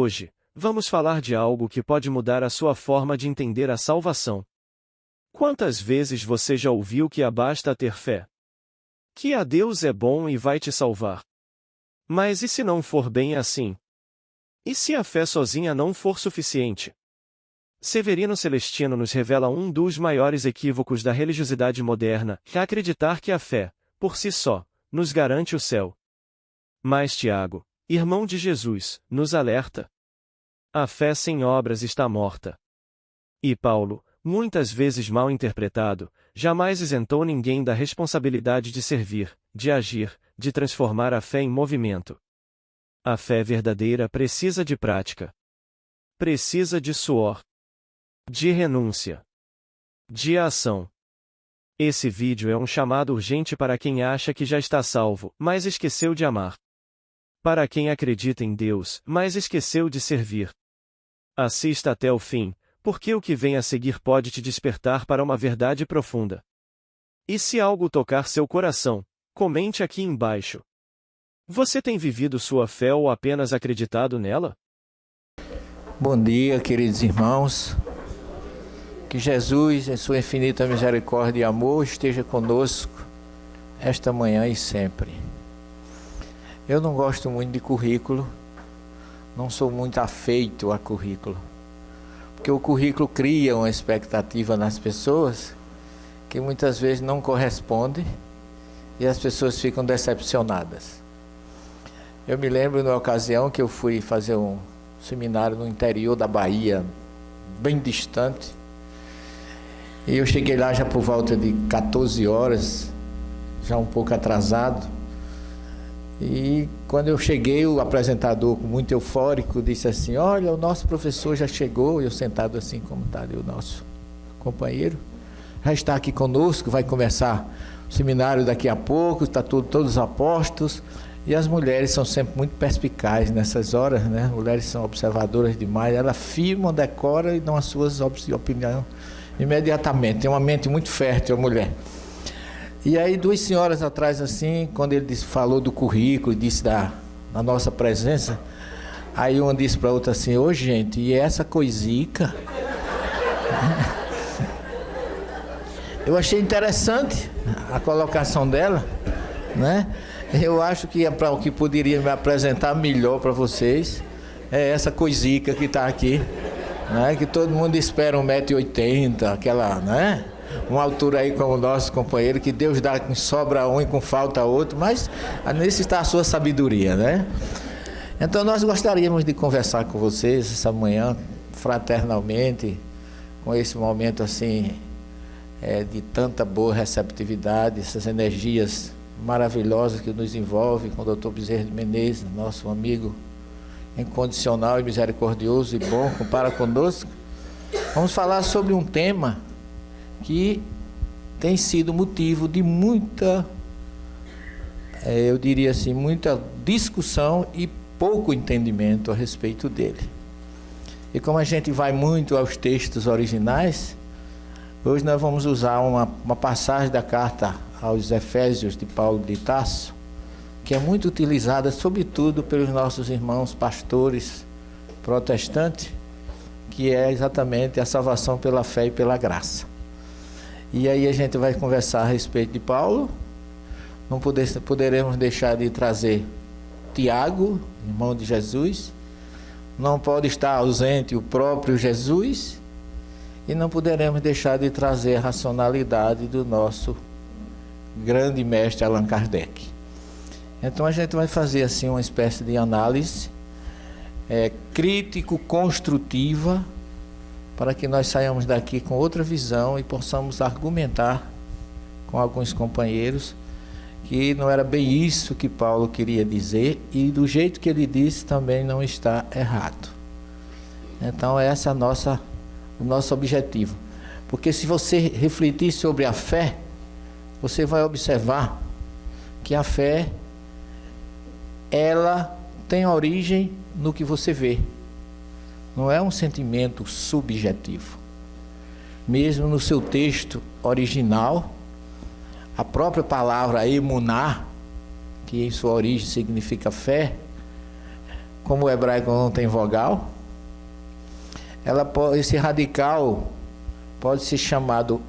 Hoje, vamos falar de algo que pode mudar a sua forma de entender a salvação. Quantas vezes você já ouviu que basta ter fé? Que a Deus é bom e vai te salvar. Mas e se não for bem assim? E se a fé sozinha não for suficiente? Severino Celestino nos revela um dos maiores equívocos da religiosidade moderna, que é acreditar que a fé, por si só, nos garante o céu. Mas Tiago, irmão de Jesus, nos alerta. A fé sem obras está morta. E Paulo, muitas vezes mal interpretado, jamais isentou ninguém da responsabilidade de servir, de agir, de transformar a fé em movimento. A fé verdadeira precisa de prática. Precisa de suor. De renúncia. De ação. Esse vídeo é um chamado urgente para quem acha que já está salvo, mas esqueceu de amar. Para quem acredita em Deus, mas esqueceu de servir. Assista até o fim, porque o que vem a seguir pode te despertar para uma verdade profunda. E se algo tocar seu coração, comente aqui embaixo. Você tem vivido sua fé ou apenas acreditado nela? Bom dia, queridos irmãos. Que Jesus, em sua infinita misericórdia e amor, esteja conosco esta manhã e sempre. Eu não gosto muito de currículo, não sou muito afeito a currículo, porque o currículo cria uma expectativa nas pessoas que muitas vezes não corresponde e as pessoas ficam decepcionadas. Eu me lembro numa ocasião que eu fui fazer um seminário no interior da Bahia, bem distante, e eu cheguei lá já por volta de 14 horas, já um pouco atrasado. E quando eu cheguei, o apresentador, muito eufórico, disse assim: olha, o nosso professor já chegou. Eu sentado assim como está ali o nosso companheiro, já está aqui conosco, vai começar o seminário daqui a pouco, está todos os apóstolos. E as mulheres são sempre muito perspicazes nessas horas, né? As mulheres são observadoras demais, elas firmam, decoram e dão as suas opiniões imediatamente. Tem uma mente muito fértil a mulher. E aí 2 senhoras atrás assim, quando ele falou do currículo, disse da nossa presença, aí uma disse para a outra assim: ô gente, e essa coisica? Eu achei interessante a colocação dela, né? Eu acho que para o que poderia me apresentar melhor para vocês é essa coisica que está aqui, né? Que todo mundo espera 1,80 m, aquela, né? Uma altura aí como o nosso companheiro, que Deus dá com sobra um e com falta outro, mas nesse está a sua sabedoria, né? Então nós gostaríamos de conversar com vocês essa manhã, fraternalmente, com esse momento assim, de tanta boa receptividade, essas energias maravilhosas que nos envolvem, com o Dr. Bezerra de Menezes, nosso amigo incondicional e misericordioso e bom, para conosco. Vamos falar sobre um tema que tem sido motivo de muita, eu diria assim, muita discussão e pouco entendimento a respeito dele. E como a gente vai muito aos textos originais, hoje nós vamos usar uma passagem da carta aos Efésios de Paulo de Tarso, que é muito utilizada sobretudo pelos nossos irmãos pastores protestantes, que é exatamente a salvação pela fé e pela graça. E aí a gente vai conversar a respeito de Paulo. Não poderemos deixar de trazer Tiago, irmão de Jesus. Não pode estar ausente o próprio Jesus. E não poderemos deixar de trazer a racionalidade do nosso grande mestre Allan Kardec. Então a gente vai fazer assim uma espécie de análise crítico-construtiva, para que nós saiamos daqui com outra visão e possamos argumentar com alguns companheiros que não era bem isso que Paulo queria dizer, e do jeito que ele disse também não está errado. Então esse é o nosso objetivo. Porque se você refletir sobre a fé, você vai observar que a fé, ela tem origem no que você vê. Não é um sentimento subjetivo. Mesmo no seu texto original, a própria palavra emuná, que em sua origem significa fé, como o hebraico não tem vogal, esse radical pode ser chamado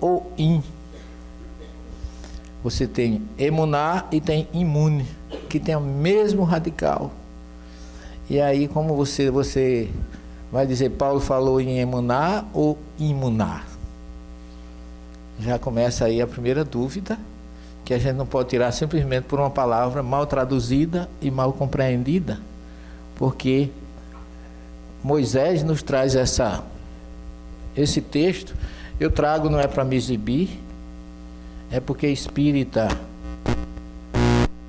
ou in. Você tem emuná e tem imune, que tem o mesmo radical. E aí, como você vai dizer, Paulo falou em emuná ou imunar? Já começa aí a primeira dúvida, que a gente não pode tirar simplesmente por uma palavra mal traduzida e mal compreendida, porque Moisés nos traz esse texto. Eu trago, não é para me exibir, é porque espírita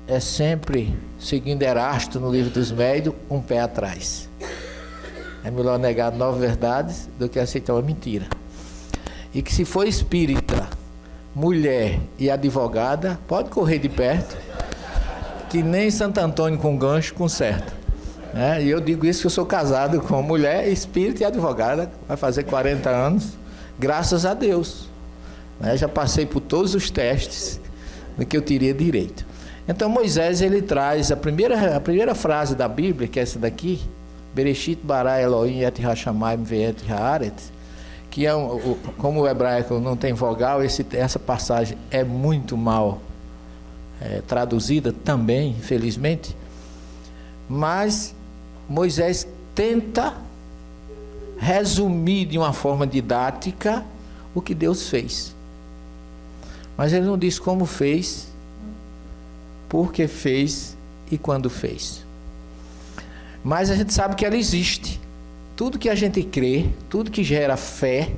é sempre, seguindo Erasto no livro dos Médios, um pé atrás. É melhor negar 9 verdades do que aceitar uma mentira. E que se for espírita, mulher e advogada, pode correr de perto, que nem Santo Antônio com gancho conserta. E eu digo isso que eu sou casado com mulher, espírita e advogada, vai fazer 40 anos, graças a Deus. Já passei por todos os testes do que eu teria direito. Então Moisés, ele traz a primeira frase da Bíblia, que é essa daqui, Bereshit bara Elohim et hashamayim ve'et haaretz, que é como o hebraico não tem vogal, essa passagem é muito mal traduzida também, infelizmente, mas Moisés tenta resumir de uma forma didática o que Deus fez. Mas ele não diz como fez, por que fez e quando fez. Mas a gente sabe que ela existe. Tudo que a gente crê, tudo que gera fé,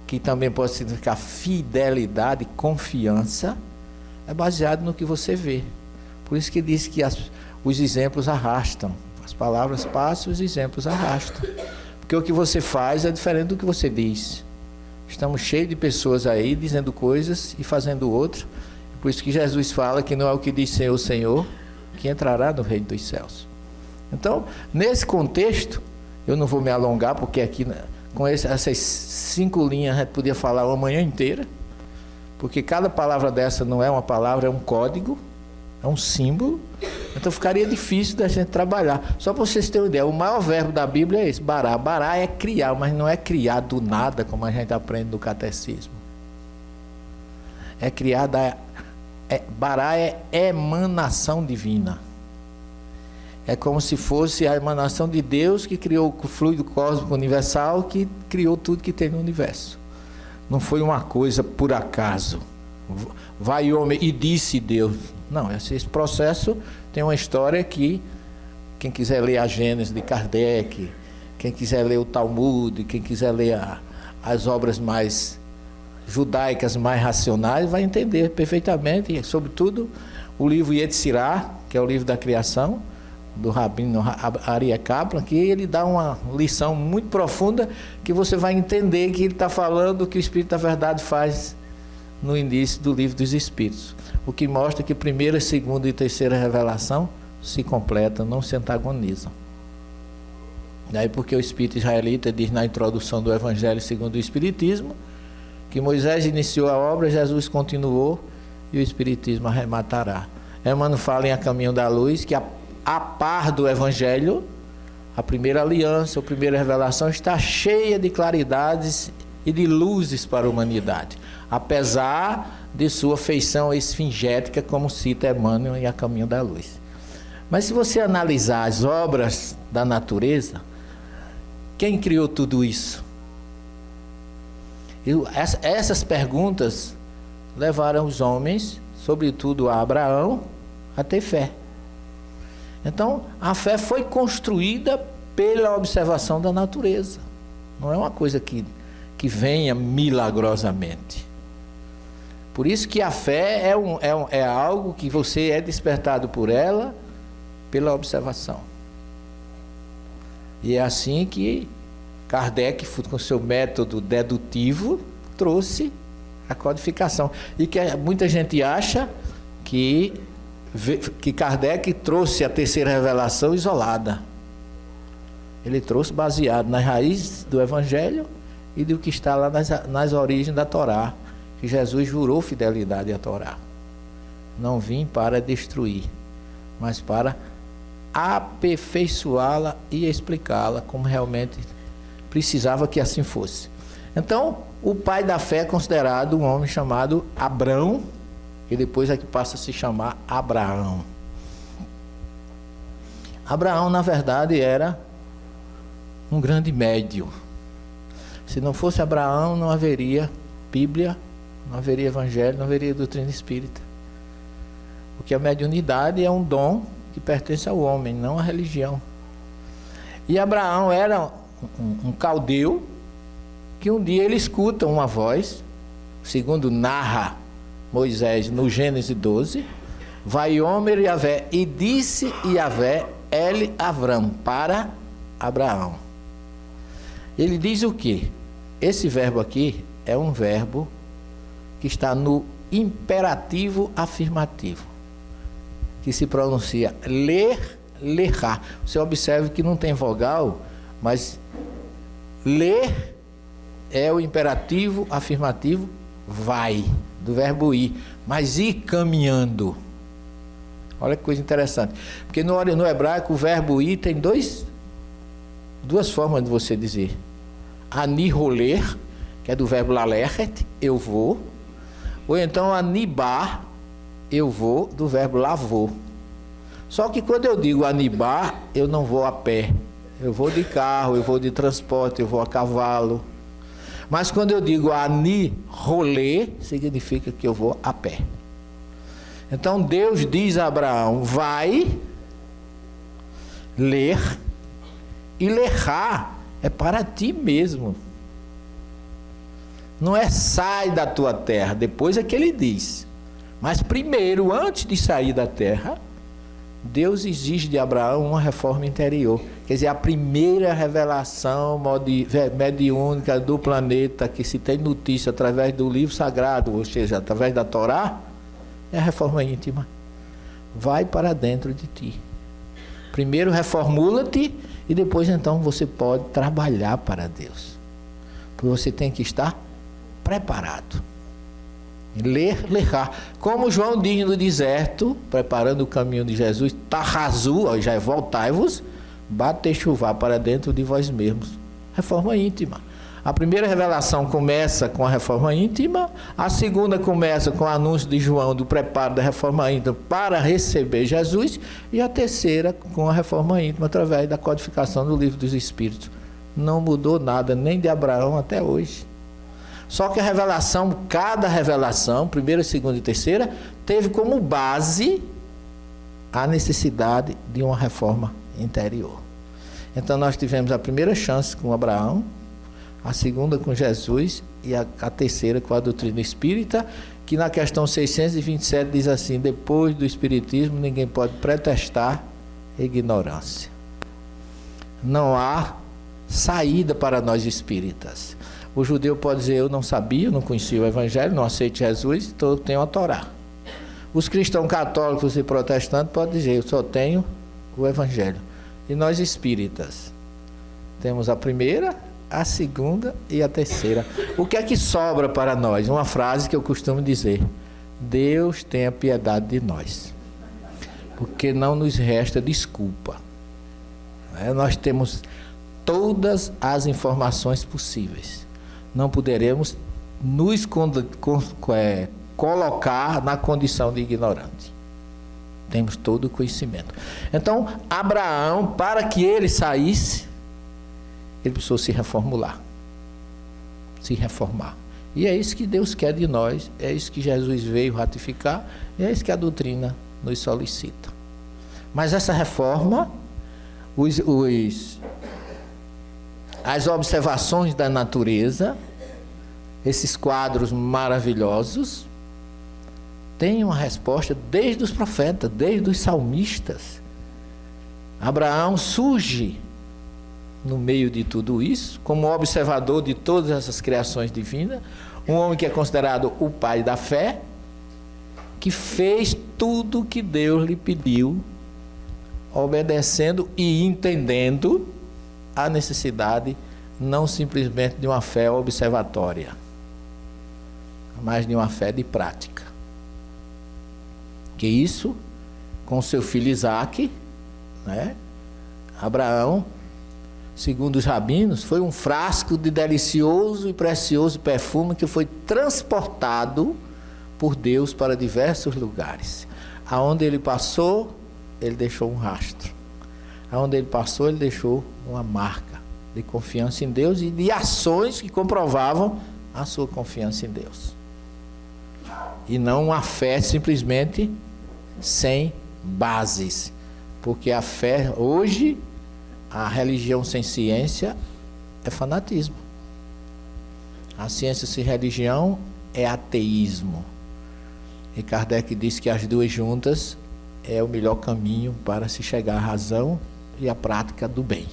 que também pode significar fidelidade, confiança, é baseado no que você vê. Por isso que diz que os exemplos arrastam. As palavras passam, os exemplos arrastam. Porque o que você faz é diferente do que você diz. Estamos cheios de pessoas aí dizendo coisas e fazendo outras. Por isso que Jesus fala que não é o que diz Senhor, Senhor, que entrará no reino dos céus. Então, nesse contexto, eu não vou me alongar, porque aqui com essas 5 linhas a gente podia falar uma manhã inteira, porque cada palavra dessa não é uma palavra, é um código, é um símbolo. Então ficaria difícil da gente trabalhar. Só para vocês terem uma ideia, o maior verbo da Bíblia é esse, bará. Bará é criar, mas não é criar do nada, como a gente aprende no catecismo. É criar bará é emanação divina. É como se fosse a emanação de Deus, que criou o fluido cósmico universal, que criou tudo que tem no universo. Não foi uma coisa por acaso. Vai homem e disse Deus. Não, esse processo tem uma história que, quem quiser ler a Gênesis de Kardec, quem quiser ler o Talmud, quem quiser ler as obras mais judaicas, mais racionais, vai entender perfeitamente, e sobretudo o livro Yetzirah, que é o livro da criação, do Rabino Aryeh Kaplan, que ele dá uma lição muito profunda, que você vai entender que ele está falando o que o Espírito da Verdade faz no início do livro dos Espíritos, o que mostra que primeira, segunda e terceira revelação se completam, não se antagonizam. Daí porque o Espírito israelita diz na introdução do Evangelho segundo o Espiritismo, que Moisés iniciou a obra, Jesus continuou e o Espiritismo arrematará. Emmanuel fala em A Caminho da Luz, que a par do Evangelho, a primeira aliança, a primeira revelação está cheia de claridades e de luzes para a humanidade, apesar de sua feição esfingética, como cita Emmanuel em A Caminho da Luz. Mas se você analisar as obras da natureza, quem criou tudo isso? Essas perguntas levaram os homens, sobretudo a Abraão, a ter fé. Então, a fé foi construída pela observação da natureza. Não é uma coisa que venha milagrosamente. Por isso que a fé é algo que você é despertado por ela, pela observação. E é assim que Kardec, com seu método dedutivo, trouxe a codificação. E que muita gente acha que Kardec trouxe a terceira revelação isolada. Ele trouxe baseado nas raízes do Evangelho e do que está lá nas origens da Torá, que Jesus jurou fidelidade à Torá. Não vim para destruir, mas para aperfeiçoá-la e explicá-la como realmente precisava que assim fosse. Então, o pai da fé é considerado um homem chamado Abrão, e depois é que passa a se chamar Abraão. Abraão, na verdade, era um grande médium. Se não fosse Abraão, não haveria Bíblia, não haveria Evangelho, não haveria doutrina espírita. Porque a mediunidade é um dom que pertence ao homem, não à religião. E Abraão era um caldeu, que um dia ele escuta uma voz, segundo narra Moisés no Gênesis 12, Vaiomer Yavé, e disse Yavé El Avram, para Abraão. Ele diz o quê? Esse verbo aqui é um verbo que está no imperativo afirmativo, que se pronuncia ler, lerá. Você observe que não tem vogal, mas ler é o imperativo afirmativo vai, do verbo ir, mas ir caminhando. Olha que coisa interessante, porque no hebraico o verbo ir tem duas formas de você dizer. Aniroler, que é do verbo lalechet, eu vou, ou então anibar, eu vou, do verbo lavou. Só que quando eu digo anibar, eu não vou a pé, eu vou de carro, eu vou de transporte, eu vou a cavalo. Mas quando eu digo anirolê, significa que eu vou a pé. Então Deus diz a Abraão, vai ler, e lerá é para ti mesmo. Não é sai da tua terra, depois é que ele diz. Mas primeiro, antes de sair da terra, Deus exige de Abraão uma reforma interior. Quer dizer, a primeira revelação mediúnica do planeta que se tem notícia através do livro sagrado, ou seja, através da Torá, é a reforma íntima. Vai para dentro de ti. Primeiro reformula-te e depois então você pode trabalhar para Deus. Porque você tem que estar preparado. Lerá. Como João diz no deserto, preparando o caminho de Jesus, tarrazu, já é voltai-vos, bate chuvar para dentro de vós mesmos. Reforma íntima. A primeira revelação começa com a reforma íntima, a segunda começa com o anúncio de João do preparo da reforma íntima para receber Jesus, e a terceira com a reforma íntima através da codificação do livro dos Espíritos. Não mudou nada, nem de Abraão até hoje. Só que a revelação, cada revelação, primeira, segunda e terceira, teve como base a necessidade de uma reforma interior. Então nós tivemos a primeira chance com Abraão, a segunda com Jesus e a terceira com a doutrina espírita, que na questão 627 diz assim: depois do espiritismo ninguém pode pretextar ignorância. Não há saída para nós espíritas. O judeu pode dizer: eu não sabia, não conhecia o evangelho, não aceito Jesus, então eu tenho a Torá. Os cristãos católicos e protestantes podem dizer: eu só tenho o evangelho. E nós espíritas temos a primeira, a segunda e a terceira. O que é que sobra para nós? Uma frase que eu costumo dizer: Deus tenha piedade de nós, porque não nos resta desculpa. Nós temos todas as informações possíveis, não poderemos nos colocar na condição de ignorante. Temos todo o conhecimento. Então, Abraão, para que ele saísse, ele precisou se reformular, se reformar. E é isso que Deus quer de nós, é isso que Jesus veio ratificar, e é isso que a doutrina nos solicita. Mas essa reforma, as observações da natureza, esses quadros maravilhosos, têm uma resposta desde os profetas, desde os salmistas. Abraão surge no meio de tudo isso, como observador de todas essas criações divinas, um homem que é considerado o pai da fé, que fez tudo o que Deus lhe pediu, obedecendo e entendendo a necessidade não simplesmente de uma fé observatória, mas de uma fé de prática. Que isso, com seu filho Isaque, né? Abraão, segundo os rabinos, foi um frasco de delicioso e precioso perfume que foi transportado por Deus para diversos lugares. Aonde ele passou, ele deixou um rastro. Aonde ele passou, ele deixou uma marca de confiança em Deus e de ações que comprovavam a sua confiança em Deus. E não uma fé simplesmente sem bases. Porque a fé, hoje, a religião sem ciência é fanatismo. A ciência sem religião é ateísmo. E Kardec diz que as duas juntas é o melhor caminho para se chegar à razão e à prática do bem.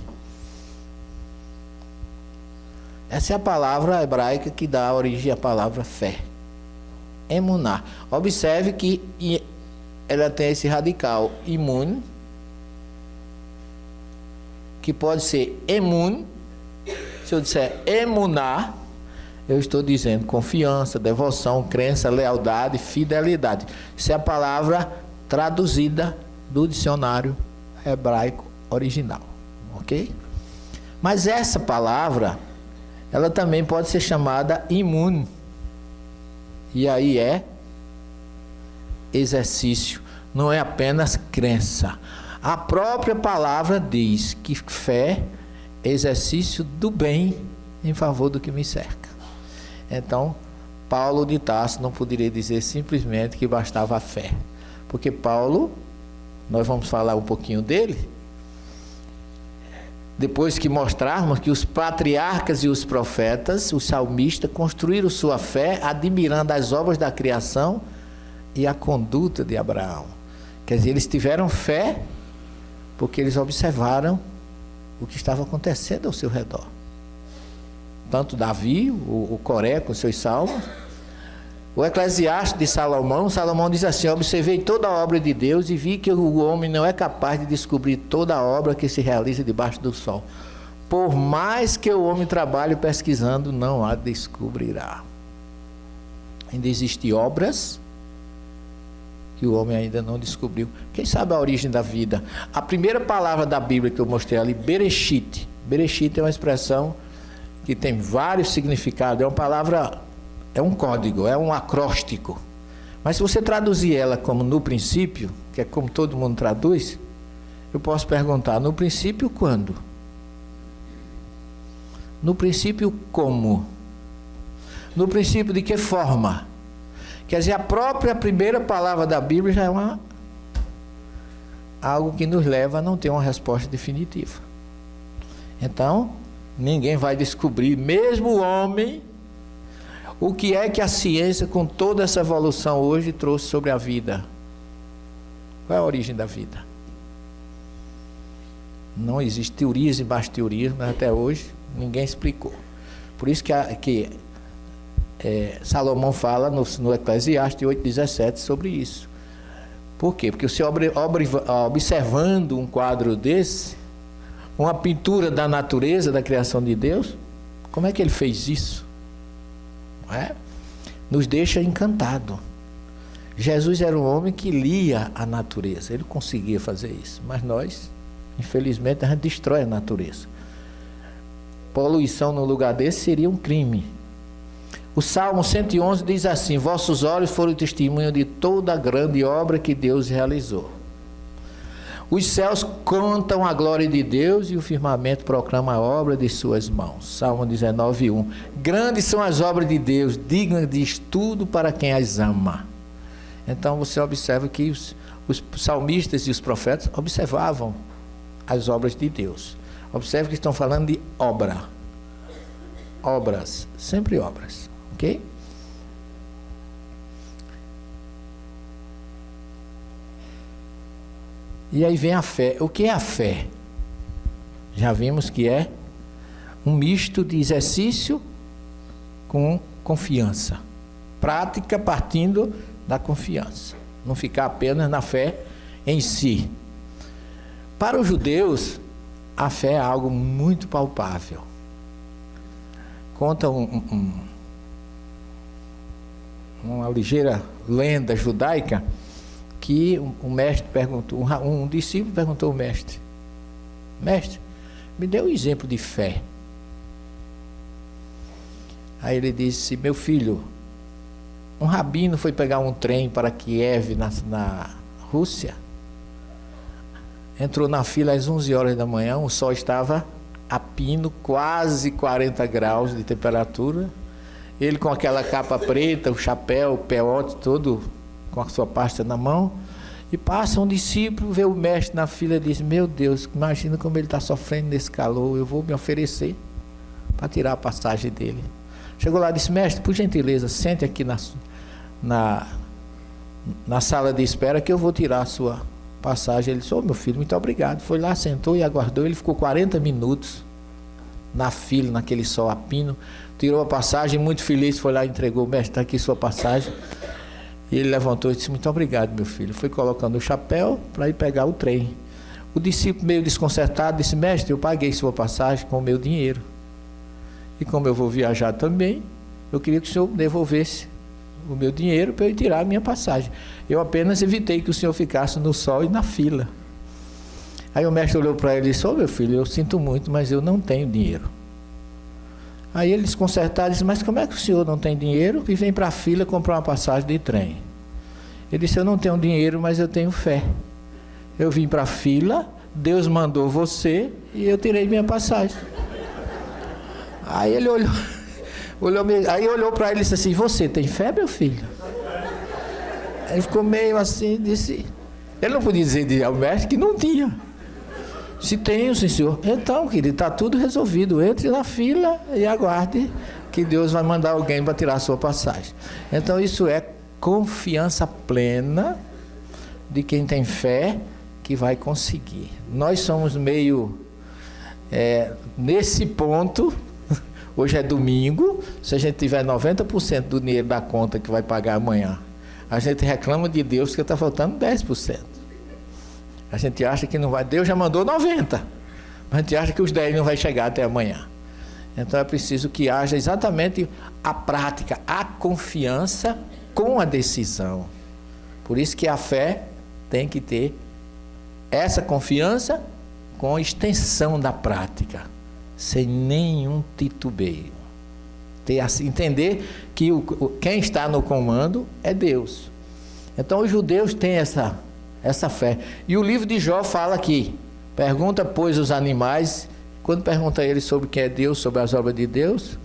Essa é a palavra hebraica que dá origem à palavra fé. Emuná. Observe que ela tem esse radical imun, que pode ser emun. Se eu disser emuná, eu estou dizendo confiança, devoção, crença, lealdade, fidelidade. Essa é a palavra traduzida do dicionário hebraico original, ok? Mas essa palavra, ela também pode ser chamada imun. E aí é exercício, não é apenas crença. A própria palavra diz que fé é exercício do bem em favor do que me cerca. Então, Paulo de Tarso não poderia dizer simplesmente que bastava a fé. Porque Paulo, nós vamos falar um pouquinho dele, depois que mostrarmos que os patriarcas e os profetas, os salmistas, construíram sua fé admirando as obras da criação e a conduta de Abraão. Quer dizer, eles tiveram fé porque eles observaram o que estava acontecendo ao seu redor. Tanto Davi, o Coré com seus salmos, o Eclesiastes de Salomão diz assim: observei toda a obra de Deus e vi que o homem não é capaz de descobrir toda a obra que se realiza debaixo do sol. Por mais que o homem trabalhe pesquisando, não a descobrirá. Ainda existem obras que o homem ainda não descobriu. Quem sabe a origem da vida? A primeira palavra da Bíblia que eu mostrei ali, Bereshit. Bereshit é uma expressão que tem vários significados. É uma palavra, é um código, é um acróstico. Mas se você traduzir ela como no princípio, que é como todo mundo traduz, eu posso perguntar: no princípio quando? No princípio como? No princípio de que forma? Quer dizer, a própria primeira palavra da Bíblia já é algo que nos leva a não ter uma resposta definitiva. Então, ninguém vai descobrir, mesmo o homem, o que é que a ciência, com toda essa evolução hoje, trouxe sobre a vida. Qual é a origem da vida? Não existe teorias e mais teorias, mas até hoje ninguém explicou. Por isso que Salomão fala no Eclesiastes 8,17 sobre isso. Por quê? Porque você observando um quadro desse, uma pintura da natureza, da criação de Deus, como é que ele fez isso? Não é? Nos deixa encantado. Jesus era um homem que lia a natureza, ele conseguia fazer isso, mas nós, infelizmente, a gente destrói a natureza. Poluição no lugar desse seria um crime. O Salmo 111 diz assim: vossos olhos foram testemunho de toda a grande obra que Deus realizou. Os céus contam a glória de Deus e o firmamento proclama a obra de suas mãos. Salmo 19:1. Grandes são as obras de Deus, dignas de estudo para quem as ama. Então você observa que os salmistas e os profetas observavam as obras de Deus. Observe que estão falando de obra. Obras, sempre obras. Ok? E aí vem a fé. O que é a fé? Já vimos que é um misto de exercício com confiança. Prática partindo da confiança. Não ficar apenas na fé em si. Para os judeus, a fé é algo muito palpável. Conta uma ligeira lenda judaica que um mestre perguntou, um discípulo perguntou ao mestre: mestre, me dê um exemplo de fé. Aí ele disse: meu filho, um rabino foi pegar um trem para Kiev, na Rússia, entrou na fila às 11 horas da manhã, o sol estava a pino, quase 40 graus de temperatura, ele com aquela capa preta, o chapéu, o peote todo, com a sua pasta na mão, e passa um discípulo, vê o mestre na fila e diz: meu Deus, imagina como ele está sofrendo nesse calor, eu vou me oferecer para tirar a passagem dele. Chegou lá e disse: mestre, por gentileza, sente aqui na sala de espera que eu vou tirar a sua passagem. Ele disse: meu filho, muito obrigado. Foi lá, sentou e aguardou. Ele ficou 40 minutos na fila, naquele sol a pino, tirou a passagem, muito feliz, foi lá e entregou: mestre, está aqui sua passagem. E ele levantou e disse: muito obrigado, meu filho. Foi colocando o chapéu para ir pegar o trem. O discípulo, meio desconcertado, disse: mestre, eu paguei sua passagem com o meu dinheiro, e como eu vou viajar também, eu queria que o senhor devolvesse o meu dinheiro para eu tirar a minha passagem. Eu apenas evitei que o senhor ficasse no sol e na fila. Aí o mestre olhou para ele e disse: meu filho, eu sinto muito, mas eu não tenho dinheiro. Aí ele desconcertado disse: mas como é que o senhor não tem dinheiro e vem para a fila comprar uma passagem de trem? Ele disse: eu não tenho dinheiro, mas eu tenho fé. Eu vim para a fila, Deus mandou você e eu tirei minha passagem. Aí ele olhou para ele e disse assim: você tem fé, meu filho? Ele ficou meio assim, disse... Ele não podia dizer ao mestre que não tinha. Se tenho, sim, senhor. Então, querido, está tudo resolvido. Entre na fila e aguarde que Deus vai mandar alguém para tirar a sua passagem. Então, isso é confiança plena de quem tem fé que vai conseguir. Nós somos meio... nesse ponto... Hoje é domingo, se a gente tiver 90% do dinheiro da conta que vai pagar amanhã, a gente reclama de Deus que está faltando 10%. A gente acha que não vai, Deus já mandou 90%, mas a gente acha que os 10% não vai chegar até amanhã. Então é preciso que haja exatamente a prática, a confiança com a decisão. Por isso que a fé tem que ter essa confiança com extensão da prática, sem nenhum titubeio. Entender que quem está no comando é Deus. Então os judeus têm essa fé. E o livro de Jó fala aqui: pergunta, pois, os animais. Quando pergunta a eles sobre quem é Deus, sobre as obras de Deus,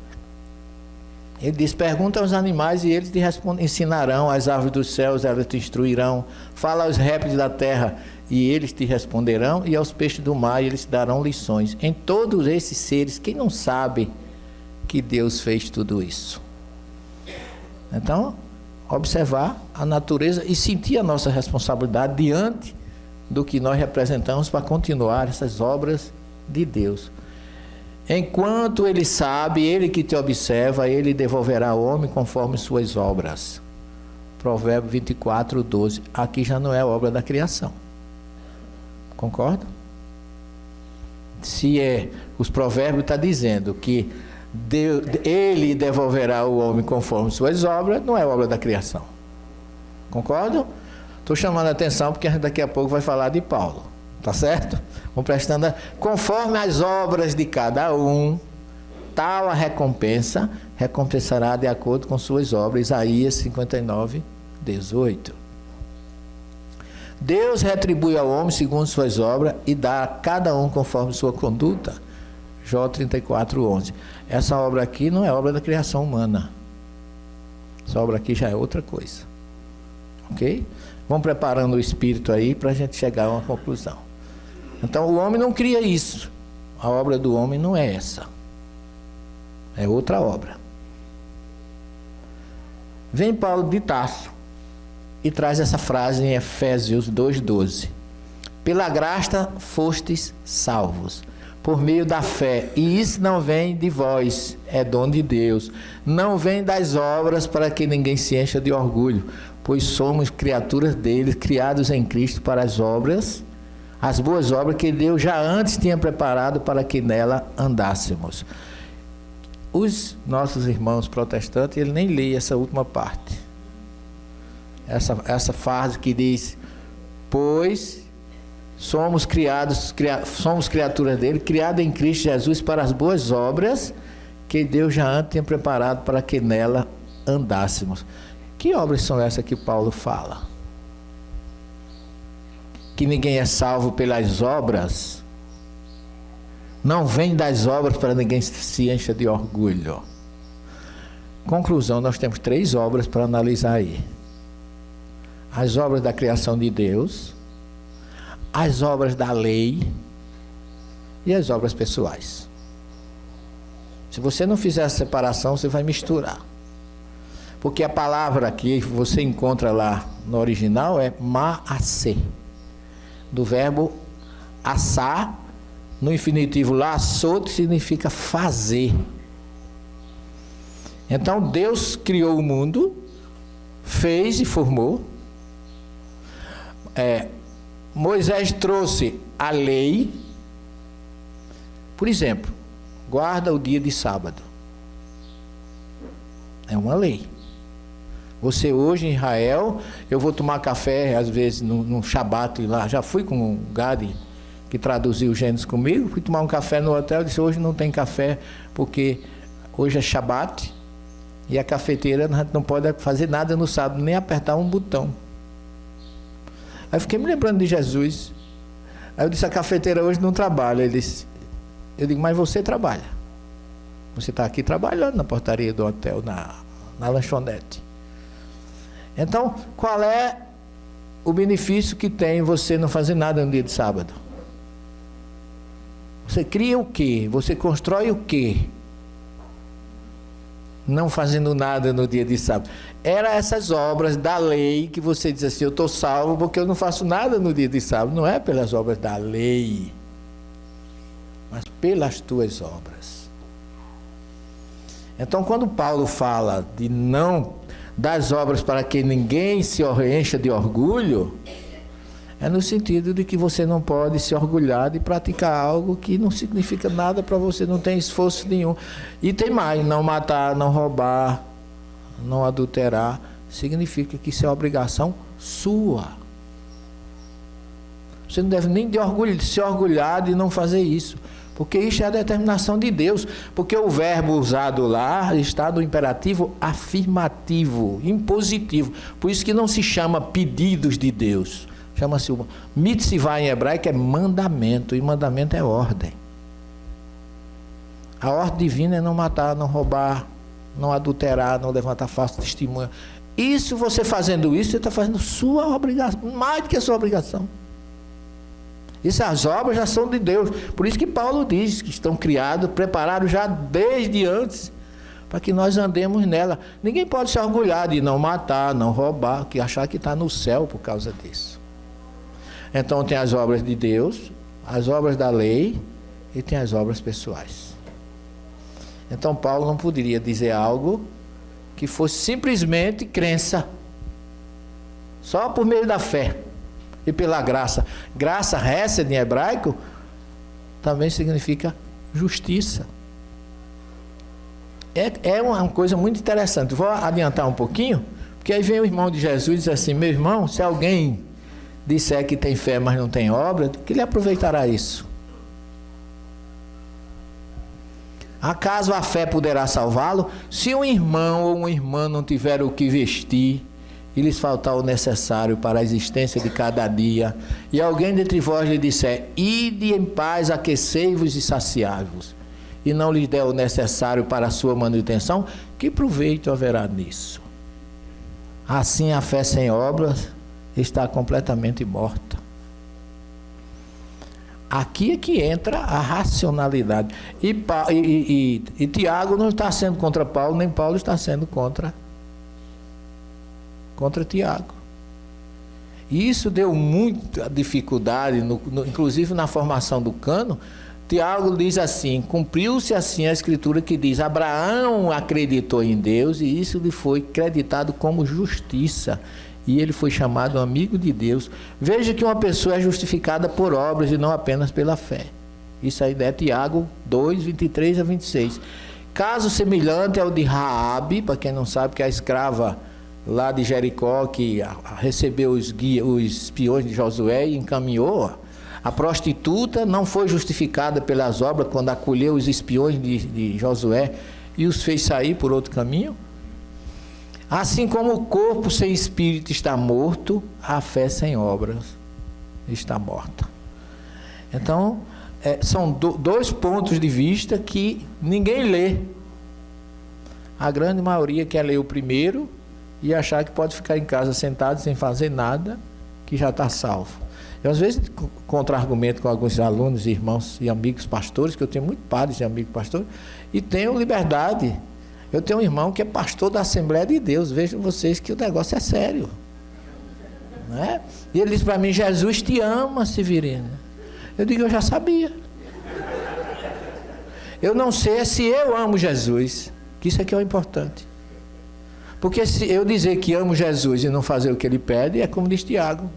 ele diz: pergunta aos animais e eles te ensinarão, as aves dos céus elas te instruirão, fala aos répteis da terra e eles te responderão, e aos peixes do mar e eles te darão lições. Em todos esses seres, quem não sabe que Deus fez tudo isso? Então, observar a natureza e sentir a nossa responsabilidade diante do que nós representamos para continuar essas obras de Deus. Enquanto ele sabe, ele que te observa, ele devolverá ao homem conforme suas obras. Provérbio 24, 12. Aqui já não é obra da criação. Concorda? Se os provérbios estão dizendo que ele devolverá o homem conforme suas obras, não é obra da criação. Concordam? Estou chamando a atenção porque a gente daqui a pouco vai falar de Paulo. Tá certo? Vamos prestando... Conforme as obras de cada um, tal a recompensa, recompensará de acordo com suas obras. Isaías 59, 18. Deus retribui ao homem segundo suas obras e dá a cada um conforme sua conduta. Jó 34, 11. Essa obra aqui não é obra da criação humana. Essa obra aqui já é outra coisa. Ok? Vamos preparando o espírito aí para a gente chegar a uma conclusão. Então o homem não cria isso. A obra do homem não é essa. É outra obra. Vem Paulo de Tarso e traz essa frase em Efésios 2,12. Pela graça fostes salvos, por meio da fé, e isso não vem de vós, é dom de Deus. Não vem das obras para que ninguém se encha de orgulho, pois somos criaturas dele, criados em Cristo para as obras, as boas obras que Deus já antes tinha preparado para que nela andássemos. Os nossos irmãos protestantes, ele nem lê essa última parte. Essa frase que diz, Pois somos criaturas dele, criadas em Cristo Jesus para as boas obras que Deus já antes tinha preparado para que nela andássemos. Que obras são essas que Paulo fala? Que ninguém é salvo pelas obras. Não vem das obras para ninguém se encha de orgulho. Conclusão, nós temos 3 obras para analisar aí. As obras da criação de Deus, as obras da lei e as obras pessoais. Se você não fizer essa separação, você vai misturar. Porque a palavra que você encontra lá no original é ma'aseh, do verbo assar, no infinitivo lassot, significa fazer. Então Deus criou o mundo, fez e formou. Moisés trouxe a lei. Por exemplo, guarda o dia de sábado. É uma lei. Você hoje em Israel, eu vou tomar café, às vezes, no Shabat lá. Já fui com o Gadi, que traduziu o Gênesis comigo. Fui tomar um café no hotel, disse, hoje não tem café, porque hoje é Shabat. E a cafeteira não pode fazer nada no sábado, nem apertar um botão. Aí eu fiquei me lembrando de Jesus. Aí eu disse, a cafeteira hoje não trabalha. Eu digo, mas você trabalha. Você está aqui trabalhando na portaria do hotel, na lanchonete. Então, qual é o benefício que tem você não fazer nada no dia de sábado? Você cria o quê? Você constrói o quê? Não fazendo nada no dia de sábado. Era essas obras da lei que você diz assim, eu estou salvo porque eu não faço nada no dia de sábado. Não é pelas obras da lei, mas pelas tuas obras. Então, quando Paulo fala de não das obras para que ninguém se encha de orgulho, é no sentido de que você não pode se orgulhar de praticar algo que não significa nada para você, não tem esforço nenhum. E tem mais, não matar, não roubar, não adulterar, significa que isso é obrigação sua. Você não deve nem se orgulhar de não fazer isso, porque isso é a determinação de Deus, porque o verbo usado lá está no imperativo afirmativo, impositivo, por isso que não se chama pedidos de Deus, chama-se mitzvah em hebraico, é mandamento, e mandamento é ordem. A ordem divina é não matar, não roubar, não adulterar, não levantar falso testemunho. Isso, você fazendo isso, você está fazendo sua obrigação, mais do que a sua obrigação. Essas obras já são de Deus. Por isso que Paulo diz que estão criados, preparados já desde antes, para que nós andemos nela. Ninguém pode se orgulhar de não matar, não roubar, que achar que está no céu por causa disso. Então tem as obras de Deus, as obras da lei e tem as obras pessoais. Então Paulo não poderia dizer algo que fosse simplesmente crença, só por meio da fé e pela graça. Graça, hesed em hebraico, também significa justiça. É uma coisa muito interessante. Vou adiantar um pouquinho, porque aí vem o irmão de Jesus e diz assim, meu irmão, se alguém disser que tem fé, mas não tem obra, que ele aproveitará isso? Acaso a fé poderá salvá-lo? Se um irmão ou uma irmã não tiver o que vestir, e lhes faltar o necessário para a existência de cada dia, e alguém dentre vós lhe disser, ide em paz, aquecei-vos e saciai-vos, e não lhes der o necessário para a sua manutenção, que proveito haverá nisso? Assim a fé sem obras está completamente morta. Aqui é que entra a racionalidade. E Tiago não está sendo contra Paulo, nem Paulo está sendo contra Tiago. E isso deu muita dificuldade, inclusive na formação do cano. Tiago diz assim, cumpriu-se assim a escritura que diz, Abraão acreditou em Deus e isso lhe foi creditado como justiça. E ele foi chamado amigo de Deus. Veja que uma pessoa é justificada por obras e não apenas pela fé. Isso aí é Tiago 2, 23 a 26. Caso semelhante ao de Raabe, para quem não sabe, que é a escrava lá de Jericó, que recebeu os espiões de Josué e encaminhou. A prostituta não foi justificada pelas obras quando acolheu os espiões de Josué e os fez sair por outro caminho. Assim como o corpo sem espírito está morto, a fé sem obras está morta. Então, são dois pontos de vista que ninguém lê. A grande maioria quer ler o primeiro e achar que pode ficar em casa sentado sem fazer nada, que já está salvo. Eu, às vezes, contra-argumento com alguns alunos, irmãos e amigos pastores, que eu tenho muito padres e amigos pastores, e tenho liberdade. Eu tenho um irmão que é pastor da Assembleia de Deus. Vejam vocês que o negócio é sério. Não é? E ele disse para mim: Jesus te ama, Severino. Eu digo: eu já sabia. Eu não sei se eu amo Jesus, que isso aqui é o importante. Porque se eu dizer que amo Jesus e não fazer o que ele pede, é como diz Tiago: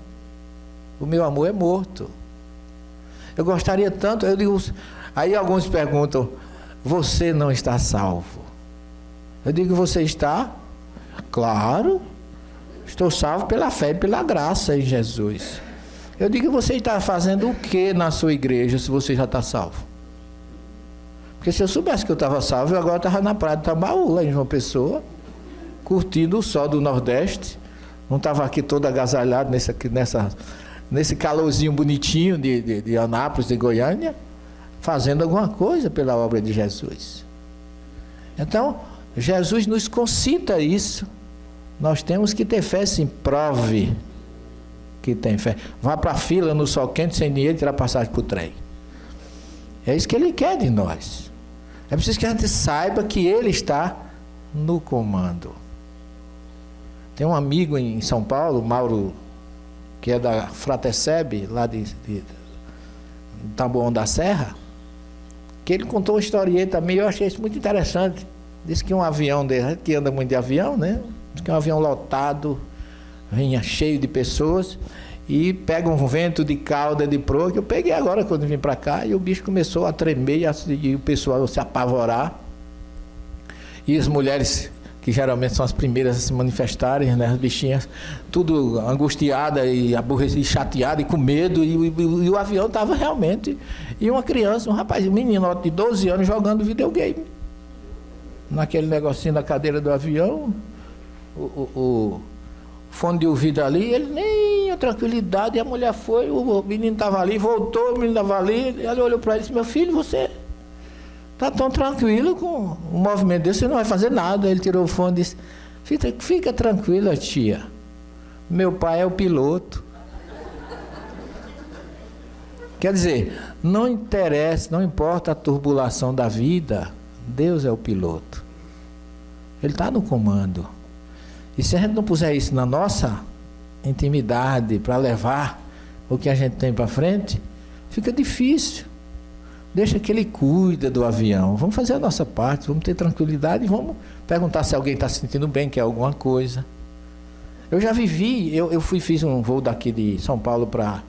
o meu amor é morto. Eu gostaria tanto, eu digo, aí alguns perguntam: você não está salvo? Eu digo: você está? Claro, estou salvo pela fé e pela graça em Jesus. Eu digo: você está fazendo o que na sua igreja se você já está salvo? Porque se eu soubesse que eu estava salvo, eu agora estava na praia de Tambaú, lá em João Pessoa, curtindo o sol do Nordeste. Não estava aqui todo agasalhado nesse calorzinho bonitinho de Anápolis, de Goiânia, fazendo alguma coisa pela obra de Jesus. Então, Jesus nos concita isso. Nós temos que ter fé, sim. Prove que tem fé. Vá para a fila no sol quente sem dinheiro e tirar passagem para o trem. É isso que ele quer de nós. É preciso que a gente saiba que ele está no comando. Tem um amigo em São Paulo, Mauro, que é da Frateceb, lá de Taboão da Serra, que ele contou uma historieta também, eu achei isso muito interessante. Disse que um avião dele, que anda muito de avião, né? Diz que um avião lotado, vinha cheio de pessoas, e pega um vento de cauda de proa, que eu peguei agora quando vim para cá, e o bicho começou a tremer, e o pessoal se apavorar. E as mulheres, que geralmente são as primeiras a se manifestarem, né? As bichinhas, tudo angustiada e aborrecida, chateada e com medo, e o avião estava realmente... E uma criança, um rapaz, um menino de 12 anos jogando videogame. Naquele negocinho da cadeira do avião, o fone de ouvido ali, ele nem a tranquilidade, e a mulher foi, o menino estava ali, voltou, o menino estava ali, ela olhou para ele e disse: meu filho, você está tão tranquilo com um movimento desse, você não vai fazer nada. Ele tirou o fone e disse: fica tranquila, tia, meu pai é o piloto. Quer dizer, não interessa, não importa a turbulação da vida, Deus é o piloto. Ele está no comando. E se a gente não puser isso na nossa intimidade para levar o que a gente tem para frente, fica difícil. Deixa que ele cuida do avião. Vamos fazer a nossa parte, vamos ter tranquilidade e vamos perguntar se alguém está se sentindo bem, quer alguma coisa. Eu já vivi, fiz um voo daqui de São Paulo para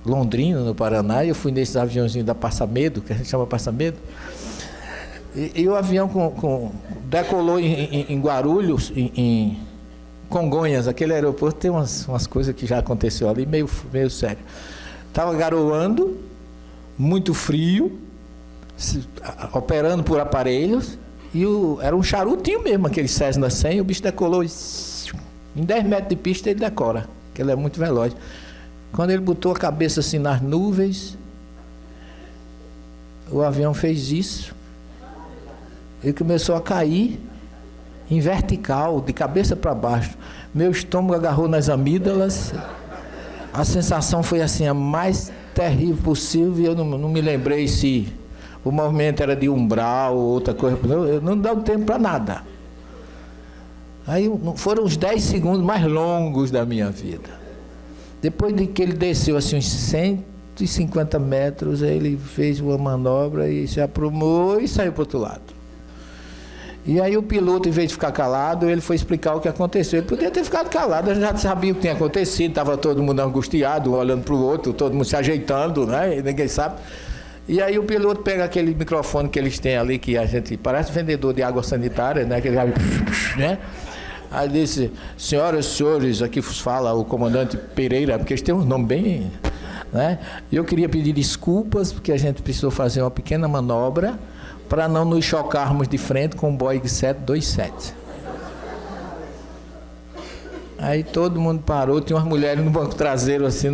Londrina, no Paraná, e eu fui nesses aviãozinhos da Passamedo, que a gente chama Passamedo, e o avião decolou em Guarulhos, em Congonhas, aquele aeroporto tem umas coisas que já aconteceu ali, meio sério. Estava garoando, muito frio, operando por aparelhos, e era um charutinho mesmo, aquele Cessna 100, o bicho decolou, em 10 metros de pista ele decora, porque ele é muito veloz. Quando ele botou a cabeça assim nas nuvens, o avião fez isso, ele começou a cair em vertical, de cabeça para baixo. Meu estômago agarrou nas amígdalas, a sensação foi assim, a mais terrível possível, e eu não me lembrei se o movimento era de umbral ou outra coisa, eu não dava tempo para nada. Aí foram os 10 segundos mais longos da minha vida. Depois de que ele desceu assim uns 150 metros, ele fez uma manobra e se aprumou e saiu para o outro lado. E aí o piloto, em vez de ficar calado, ele foi explicar o que aconteceu. Ele podia ter ficado calado, já sabia o que tinha acontecido, estava todo mundo angustiado, olhando para o outro, todo mundo se ajeitando, né? E ninguém sabe. E aí o piloto pega aquele microfone que eles têm ali, que a gente parece vendedor de água sanitária, né? Que ele, né? Aí disse, senhoras e senhores, aqui fala o comandante Pereira, porque eles têm um nome bem... né? E eu queria pedir desculpas, porque a gente precisou fazer uma pequena manobra para não nos chocarmos de frente com o Boeing 727. Aí todo mundo parou, tinha umas mulheres no banco traseiro, assim,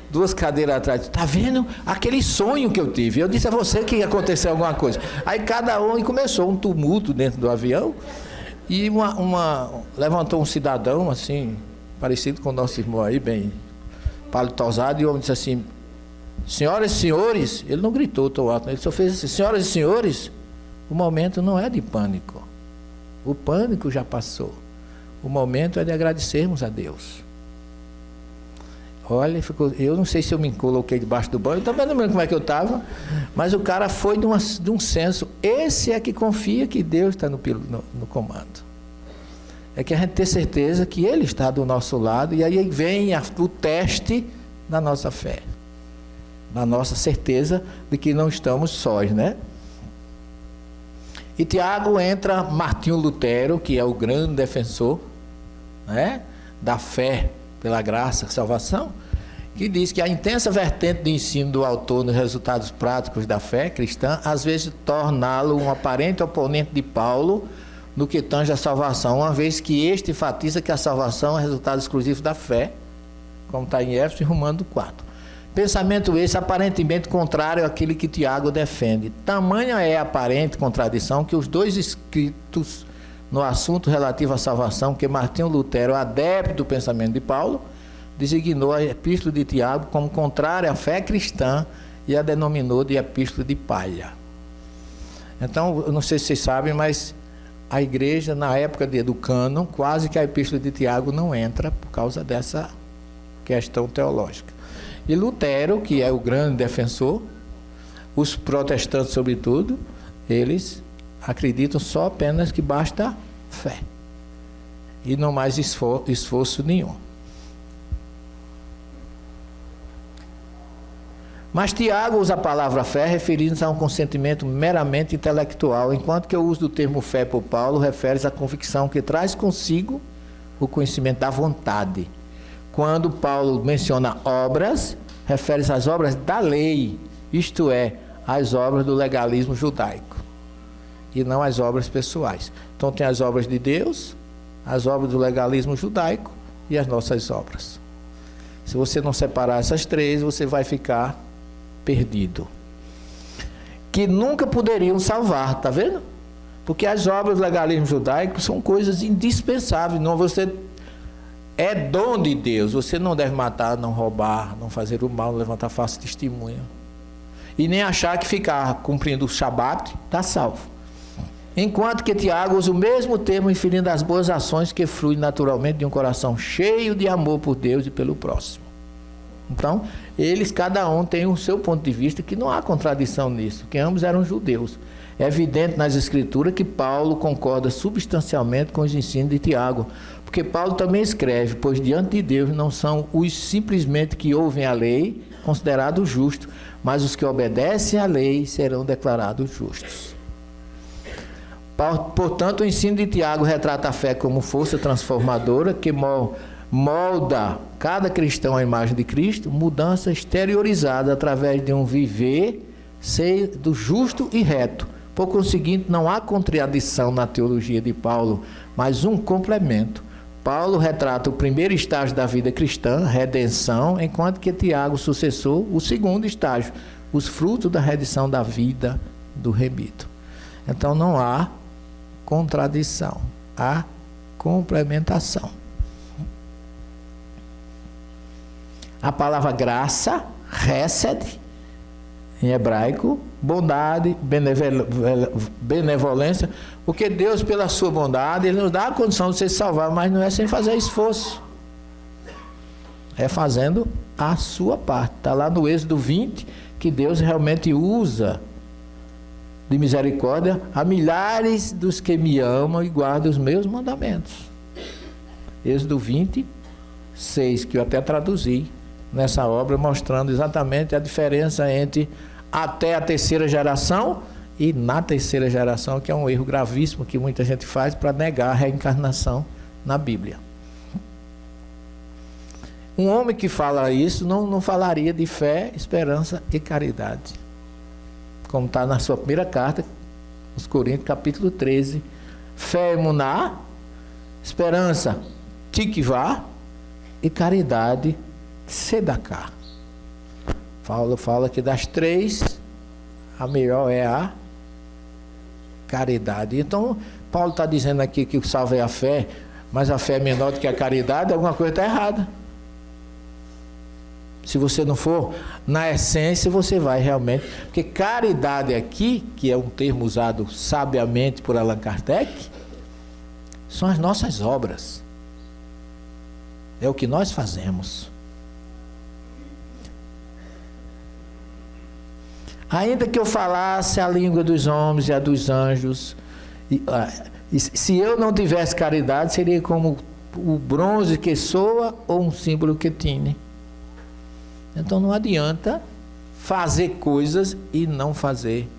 duas cadeiras atrás. Tá vendo? Aquele sonho que eu tive. Eu disse a você que ia acontecer alguma coisa. Aí cada um, e começou um tumulto dentro do avião, e levantou um cidadão, assim, parecido com o nosso irmão aí, bem palitosado, e o homem disse assim, senhoras e senhores, ele não gritou tão alto, ele só fez assim, senhoras e senhores, o momento não é de pânico. O pânico já passou. O momento é de agradecermos a Deus. Olha, eu não sei se eu me coloquei debaixo do banho, também não lembro como é que eu estava, mas o cara foi de um senso, esse é que confia que Deus está no comando. É que a gente ter certeza que Ele está do nosso lado, e aí vem o teste da nossa fé, da nossa certeza de que não estamos sós, né? E Tiago entra Martinho Lutero, que é o grande defensor, né, da fé pela graça, salvação, que diz que a intensa vertente do ensino do autor nos resultados práticos da fé cristã, às vezes torná-lo um aparente oponente de Paulo no que tange a salvação, uma vez que este enfatiza que a salvação é resultado exclusivo da fé, como está em Éfeso e Romanos 4. Pensamento esse aparentemente contrário àquele que Tiago defende. Tamanha é a aparente contradição que os dois escritos no assunto relativo à salvação, que Martinho Lutero, adepto do pensamento de Paulo, designou a epístola de Tiago como contrária à fé cristã e a denominou de epístola de palha. Então, eu não sei se vocês sabem, mas a igreja, na época do cânon, quase que a epístola de Tiago não entra por causa dessa questão teológica. E Lutero, que é o grande defensor, os protestantes sobretudo, eles acreditam só apenas que basta fé e não mais esforço nenhum. Mas Tiago usa a palavra fé referindo-se a um consentimento meramente intelectual, enquanto que o uso do termo fé por Paulo refere-se à convicção que traz consigo o conhecimento da vontade. Quando Paulo menciona obras, refere-se às obras da lei, isto é, às obras do legalismo judaico, e não às obras pessoais. Então tem as obras de Deus, as obras do legalismo judaico e as nossas obras. Se você não separar essas três, você vai ficar perdido. Que nunca poderiam salvar, tá vendo? Porque as obras do legalismo judaico são coisas indispensáveis. Não, você é dom de Deus. Você não deve matar, não roubar, não fazer o mal, não levantar falso testemunho. E nem achar que ficar cumprindo o Shabat está salvo. Enquanto que Tiago usa o mesmo termo referindo às boas ações que fluem naturalmente de um coração cheio de amor por Deus e pelo próximo. Então, eles, cada um tem o seu ponto de vista, que não há contradição nisso, que ambos eram judeus. É evidente nas Escrituras que Paulo concorda substancialmente com os ensinos de Tiago, porque Paulo também escreve, pois diante de Deus não são os simplesmente que ouvem a lei considerados justos, mas os que obedecem à lei serão declarados justos. Portanto, o ensino de Tiago retrata a fé como força transformadora que molda cada cristão à imagem de Cristo, mudança exteriorizada através de um viver do justo e reto. Por conseguinte, não há contradição na teologia de Paulo, mas um complemento. Paulo retrata o primeiro estágio da vida cristã, redenção, enquanto que Tiago, sucessor, o segundo estágio, os frutos da redenção da vida do remido. Então não há contradição, há complementação. A palavra graça, hesed, em hebraico, bondade, benevolência, porque Deus, pela sua bondade, Ele nos dá a condição de ser salvo, mas não é sem fazer esforço, é fazendo a sua parte. Está lá no Êxodo 20, que Deus realmente usa de misericórdia a milhares dos que me amam e guardam os meus mandamentos. Êxodo 26, que eu até traduzi nessa obra, mostrando exatamente a diferença entre até a terceira geração e na terceira geração, que é um erro gravíssimo que muita gente faz para negar a reencarnação na Bíblia. Um homem que fala isso não falaria de fé, esperança e caridade, como está na sua primeira carta, aos Coríntios, capítulo 13. Fé, emuná, esperança, tikvá, e caridade, sedaká. Paulo fala que das três, a melhor é a caridade. Então, Paulo está dizendo aqui que o salvo é a fé, mas a fé é menor do que a caridade, alguma coisa está errada. Se você não for na essência, você vai realmente... Porque caridade aqui, que é um termo usado sabiamente por Allan Kardec, são as nossas obras. É o que nós fazemos. Ainda que eu falasse a língua dos homens e a dos anjos, se eu não tivesse caridade, seria como o bronze que soa ou um símbolo que tine. Então não adianta fazer coisas e não fazer.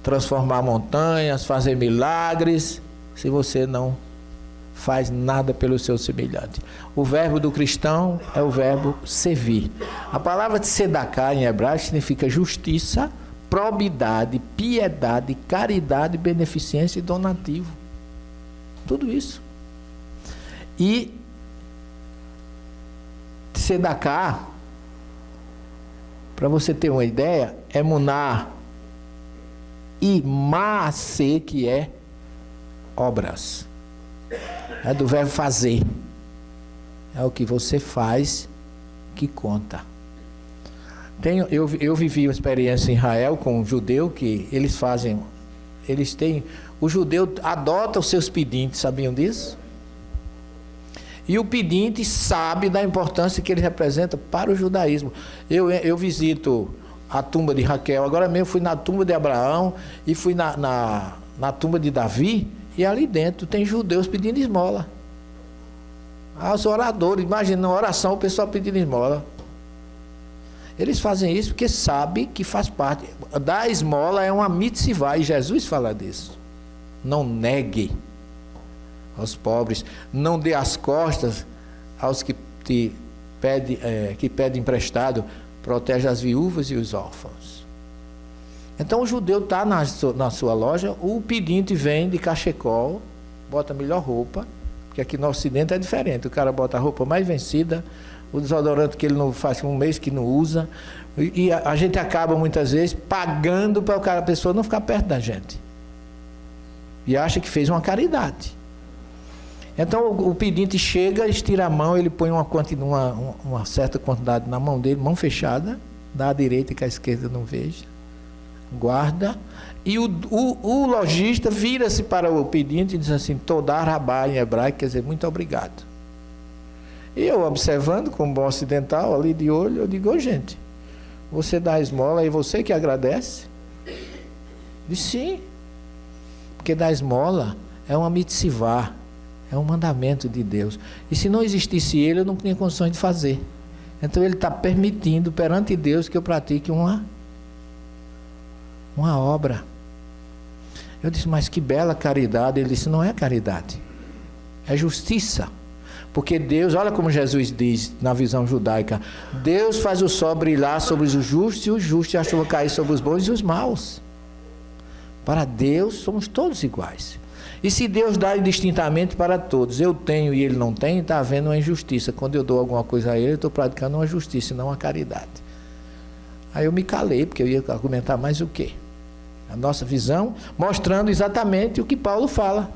Transformar montanhas, fazer milagres, se você não faz nada pelo seu semelhante. O verbo do cristão é o verbo servir. A palavra tzedaká em hebraico significa justiça, probidade, piedade, caridade, beneficência e donativo. Tudo isso. E tzedaká, para você ter uma ideia, é muná e maase, que é obras. É do verbo fazer. É o que você faz que conta. Eu vivi uma experiência em Israel com um judeu que o judeu adota os seus pedintes, sabiam disso? E o pedinte sabe da importância que ele representa para o judaísmo. Eu visito a tumba de Raquel, agora mesmo fui na tumba de Abraão e fui na tumba de Davi, e ali dentro tem judeus pedindo esmola. Os oradores, imagina, na oração o pessoal pedindo esmola. Eles fazem isso porque sabem que faz parte. Dar esmola é uma mitzvah, e Jesus fala disso. Não negue aos pobres, não dê as costas aos que te pedem emprestado, protege as viúvas e os órfãos. Então o judeu está na sua loja, o pedinte vem de cachecol, bota a melhor roupa, porque aqui no Ocidente é diferente, o cara bota a roupa mais vencida, o desodorante que ele não faz um mês que não usa, e a gente acaba muitas vezes pagando para a pessoa não ficar perto da gente, e acha que fez uma caridade. Então o pedinte chega, estira a mão, ele põe uma certa quantidade na mão dele, mão fechada, da direita que a esquerda não veja, guarda, e o lojista vira-se para o pedinte e diz assim, Todá Rabá, em hebraico, quer dizer, muito obrigado. E eu observando como bom ocidental, ali de olho, eu digo, gente, você dá a esmola e você que agradece? Diz sim, porque dar esmola é uma mitzvah, é um mandamento de Deus. E se não existisse ele, eu não tinha condições de fazer. Então ele está permitindo perante Deus que eu pratique uma obra. Eu disse, mas que bela caridade. Ele disse, não é caridade, é justiça. Porque Deus, olha como Jesus diz na visão judaica, Deus faz o sol brilhar sobre os justos e os justos e a chuva cair sobre os bons e os maus. Para Deus somos todos iguais. E se Deus dá indistintamente para todos, eu tenho e ele não tem, está havendo uma injustiça. Quando eu dou alguma coisa a ele, eu estou praticando uma justiça e não uma caridade. Aí eu me calei, porque eu ia argumentar mais o quê? A nossa visão, mostrando exatamente o que Paulo fala,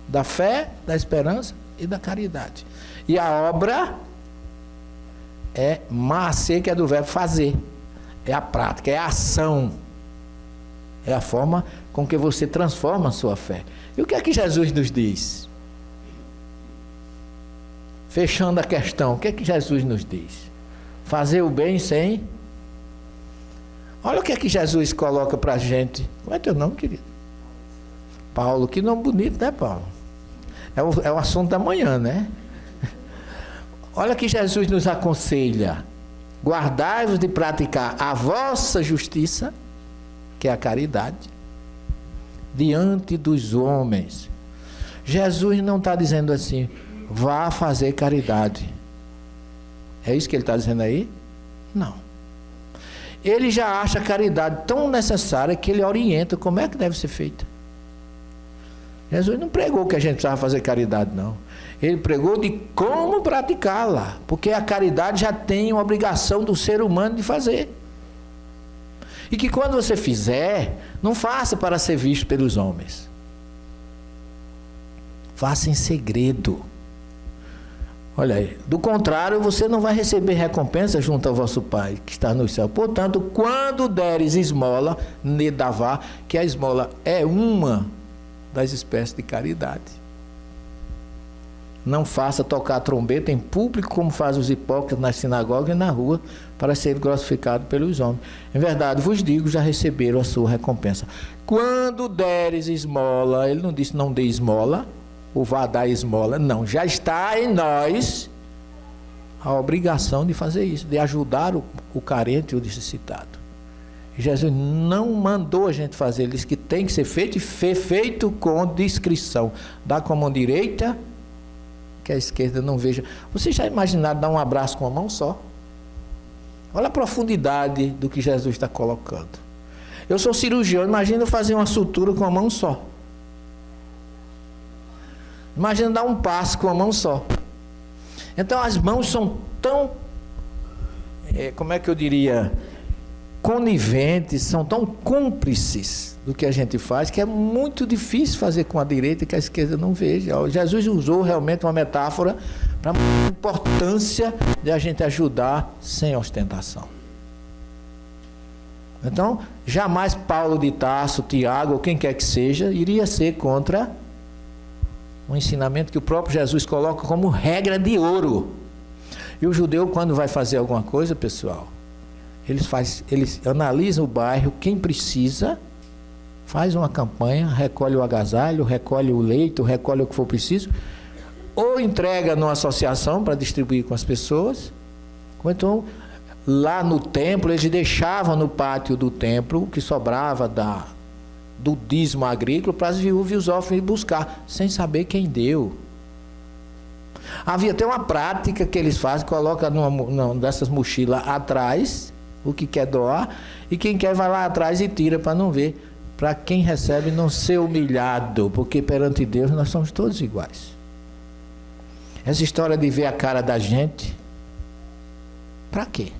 da fé, da esperança e da caridade. E a obra é maase, que é do verbo fazer, é a prática, é a ação, é a forma com que você transforma a sua fé. E o que é que Jesus nos diz? Fechando a questão, o que é que Jesus nos diz? Fazer o bem sem... Olha o que é que Jesus coloca para a gente. Como é teu nome, querido? Paulo. Que nome bonito, né, Paulo? É o assunto da manhã, né? Olha que Jesus nos aconselha. Guardai-vos de praticar a vossa justiça que é a caridade, diante dos homens. Jesus não está dizendo assim, vá fazer caridade. É isso que ele está dizendo aí? Não. Ele já acha a caridade tão necessária que ele orienta como é que deve ser feita. Jesus não pregou que a gente precisava fazer caridade, não. Ele pregou de como praticá-la, porque a caridade já tem uma obrigação do ser humano de fazer. E que quando você fizer, não faça para ser visto pelos homens. Faça em segredo. Olha aí, do contrário, você não vai receber recompensa junto ao vosso Pai, que está no céu. Portanto, quando deres esmola, nedavá, que a esmola é uma das espécies de caridade. Não faça tocar trombeta em público, como fazem os hipócritas nas sinagogas e na rua, para ser glorificado pelos homens. Em verdade, vos digo, já receberam a sua recompensa. Quando deres esmola, ele não disse não dê esmola, ou vá dar esmola, não, já está em nós a obrigação de fazer isso, de ajudar o carente e o necessitado. E Jesus não mandou a gente fazer, ele disse que tem que ser feito e feito com discrição. Dá com a mão direita, que a esquerda não veja. Vocês já imaginaram dar um abraço com a mão só? Olha a profundidade do que Jesus está colocando. Eu sou cirurgião, imagina fazer uma sutura com a mão só. Imagina dar um passo com a mão só. Então as mãos são tão, como é que eu diria, coniventes, são tão cúmplices do que a gente faz, que é muito difícil fazer com a direita que a esquerda não veja. Jesus usou realmente uma metáfora para a importância de a gente ajudar sem ostentação. Então, jamais Paulo de Tarso, Tiago, ou quem quer que seja, iria ser contra um ensinamento que o próprio Jesus coloca como regra de ouro. E o judeu, quando vai fazer alguma coisa, pessoal, eles analisam o bairro, quem precisa, faz uma campanha, recolhe o agasalho, recolhe o leite, recolhe o que for preciso, ou entrega numa associação para distribuir com as pessoas, ou então lá no templo, eles deixavam no pátio do templo o que sobrava do dízimo agrícola para as viúvas e os órfãos ir buscar, sem saber quem deu. Havia até uma prática que eles fazem, coloca numa dessas mochilas atrás o que quer doar, e quem quer vai lá atrás e tira para não ver, para quem recebe não ser humilhado, porque perante Deus nós somos todos iguais. Essa história de ver a cara da gente, para quê?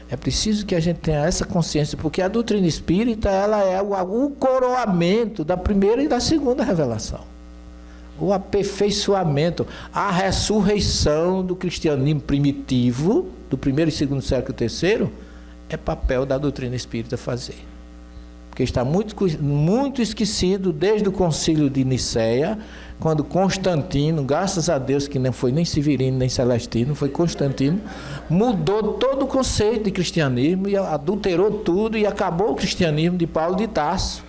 É preciso que a gente tenha essa consciência, porque a doutrina espírita, ela é o coroamento da primeira e da segunda revelação. O aperfeiçoamento, a ressurreição do cristianismo primitivo, do primeiro e segundo século e terceiro, é papel da doutrina espírita fazer. Porque está muito esquecido desde o concílio de Nicéia, quando Constantino, graças a Deus que não foi nem Severino nem Celestino, foi Constantino, mudou todo o conceito de cristianismo e adulterou tudo e acabou o cristianismo de Paulo de Tarso.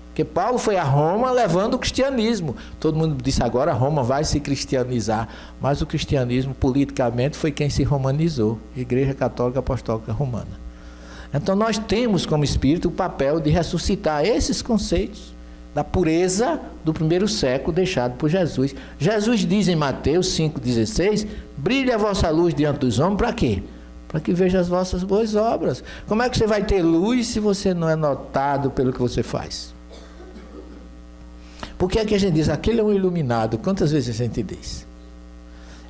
Porque Paulo foi a Roma levando o cristianismo. Todo mundo disse agora Roma vai se cristianizar, mas o cristianismo politicamente foi quem se romanizou, Igreja Católica Apostólica Romana. Então nós temos como espírito o papel de ressuscitar esses conceitos da pureza do primeiro século deixado por Jesus. Jesus diz em Mateus 5,16, brilhe a vossa luz diante dos homens, para quê? Para que vejam as vossas boas obras. Como é que você vai ter luz se você não é notado pelo que você faz? Por que é que a gente diz, aquele é um iluminado? Quantas vezes a gente diz?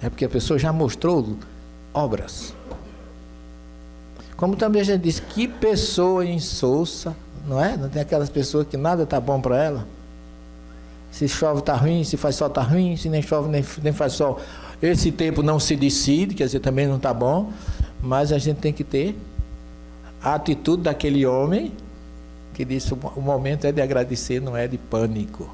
É porque a pessoa já mostrou obras. Como também a gente diz, que pessoa insossa, não é? Não tem aquelas pessoas que nada está bom para ela? Se chove está ruim, se faz sol está ruim, se nem chove nem faz sol. Esse tempo não se decide, quer dizer, também não está bom, mas a gente tem que ter a atitude daquele homem que disse, o momento é de agradecer, não é de pânico.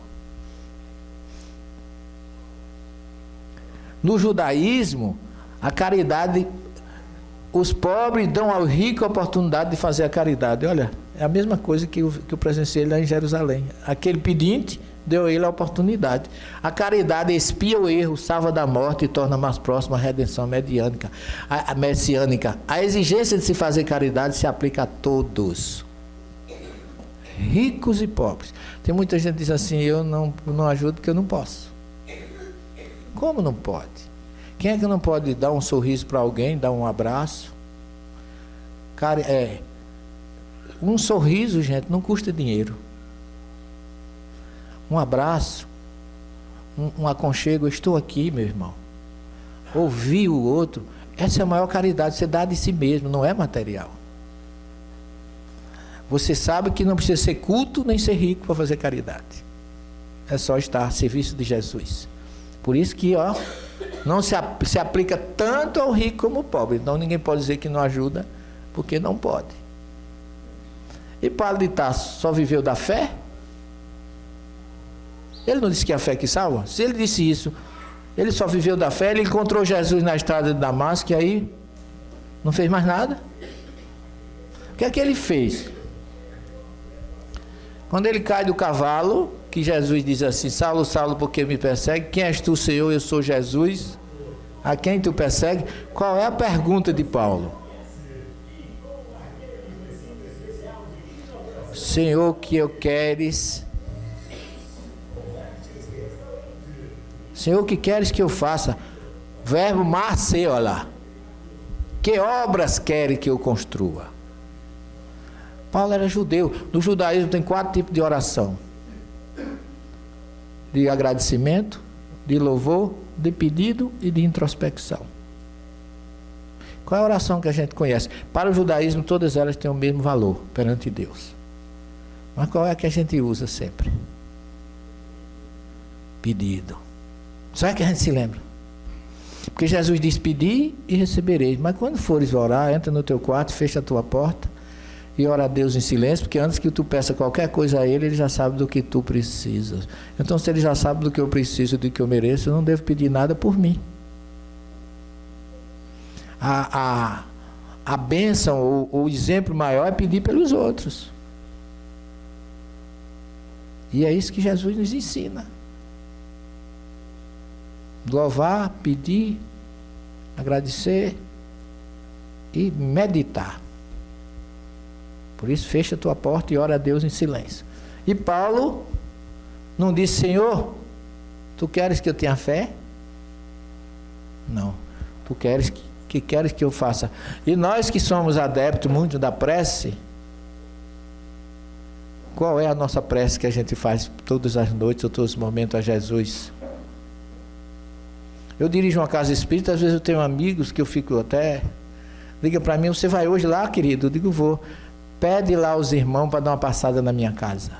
No judaísmo, a caridade, os pobres dão ao rico a oportunidade de fazer a caridade. Olha, é a mesma coisa que eu presenciei lá em Jerusalém. Aquele pedinte deu a ele a oportunidade. A caridade expia o erro, salva da morte e torna mais próxima a redenção messiânica. A exigência de se fazer caridade se aplica a todos, ricos e pobres. Tem muita gente que diz assim: eu não ajudo porque eu não posso. Como não pode? Quem é que não pode dar um sorriso para alguém, dar um abraço? Cara, um sorriso, gente, não custa dinheiro. Um abraço, um aconchego, eu estou aqui, meu irmão. Ouvir o outro, essa é a maior caridade, você dá de si mesmo, não é material. Você sabe que não precisa ser culto nem ser rico para fazer caridade. É só estar a serviço de Jesus. Por isso que, não se aplica tanto ao rico como ao pobre. Então ninguém pode dizer que não ajuda, porque não pode. E Paulo de Tarso só viveu da fé? Ele não disse que é a fé que salva? Se ele disse isso, ele só viveu da fé, ele encontrou Jesus na estrada de Damasco e aí não fez mais nada? O que é que ele fez? Quando ele cai do cavalo, que Jesus diz assim: Saulo, Saulo, por que me persegue? Quem és tu, Senhor? Eu sou Jesus. A quem tu persegue? Qual é a pergunta de Paulo? Senhor, que eu queres? Senhor, que queres que eu faça? Verbo marcer, olha lá. Que obras queres que eu construa? Paulo era judeu. No judaísmo tem 4 tipos de oração: de agradecimento, de louvor, de pedido e de introspecção. Qual é a oração que a gente conhece? Para o judaísmo, todas elas têm o mesmo valor perante Deus. Mas qual é a que a gente usa sempre? Pedido. Só é que a gente se lembra. Porque Jesus diz: pedi e recebereis. Mas quando fores orar, entra no teu quarto, fecha a tua porta e ora a Deus em silêncio, porque antes que tu peça qualquer coisa a Ele, Ele já sabe do que tu precisas. Então, se Ele já sabe do que eu preciso, do que eu mereço, eu não devo pedir nada por mim. A bênção ou o exemplo maior é pedir pelos outros. E é isso que Jesus nos ensina. Louvar, pedir, agradecer e meditar. Por isso, fecha a tua porta e ora a Deus em silêncio. E Paulo não disse: Senhor, tu queres que eu tenha fé? Não. Tu queres que eu faça. E nós que somos adeptos muito da prece, qual é a nossa prece que a gente faz todas as noites ou todos os momentos a Jesus? Eu dirijo uma casa espírita, às vezes eu tenho amigos que eu fico até... Liga para mim: você vai hoje lá, querido? Eu digo: vou. Pede lá aos irmãos para dar uma passada na minha casa.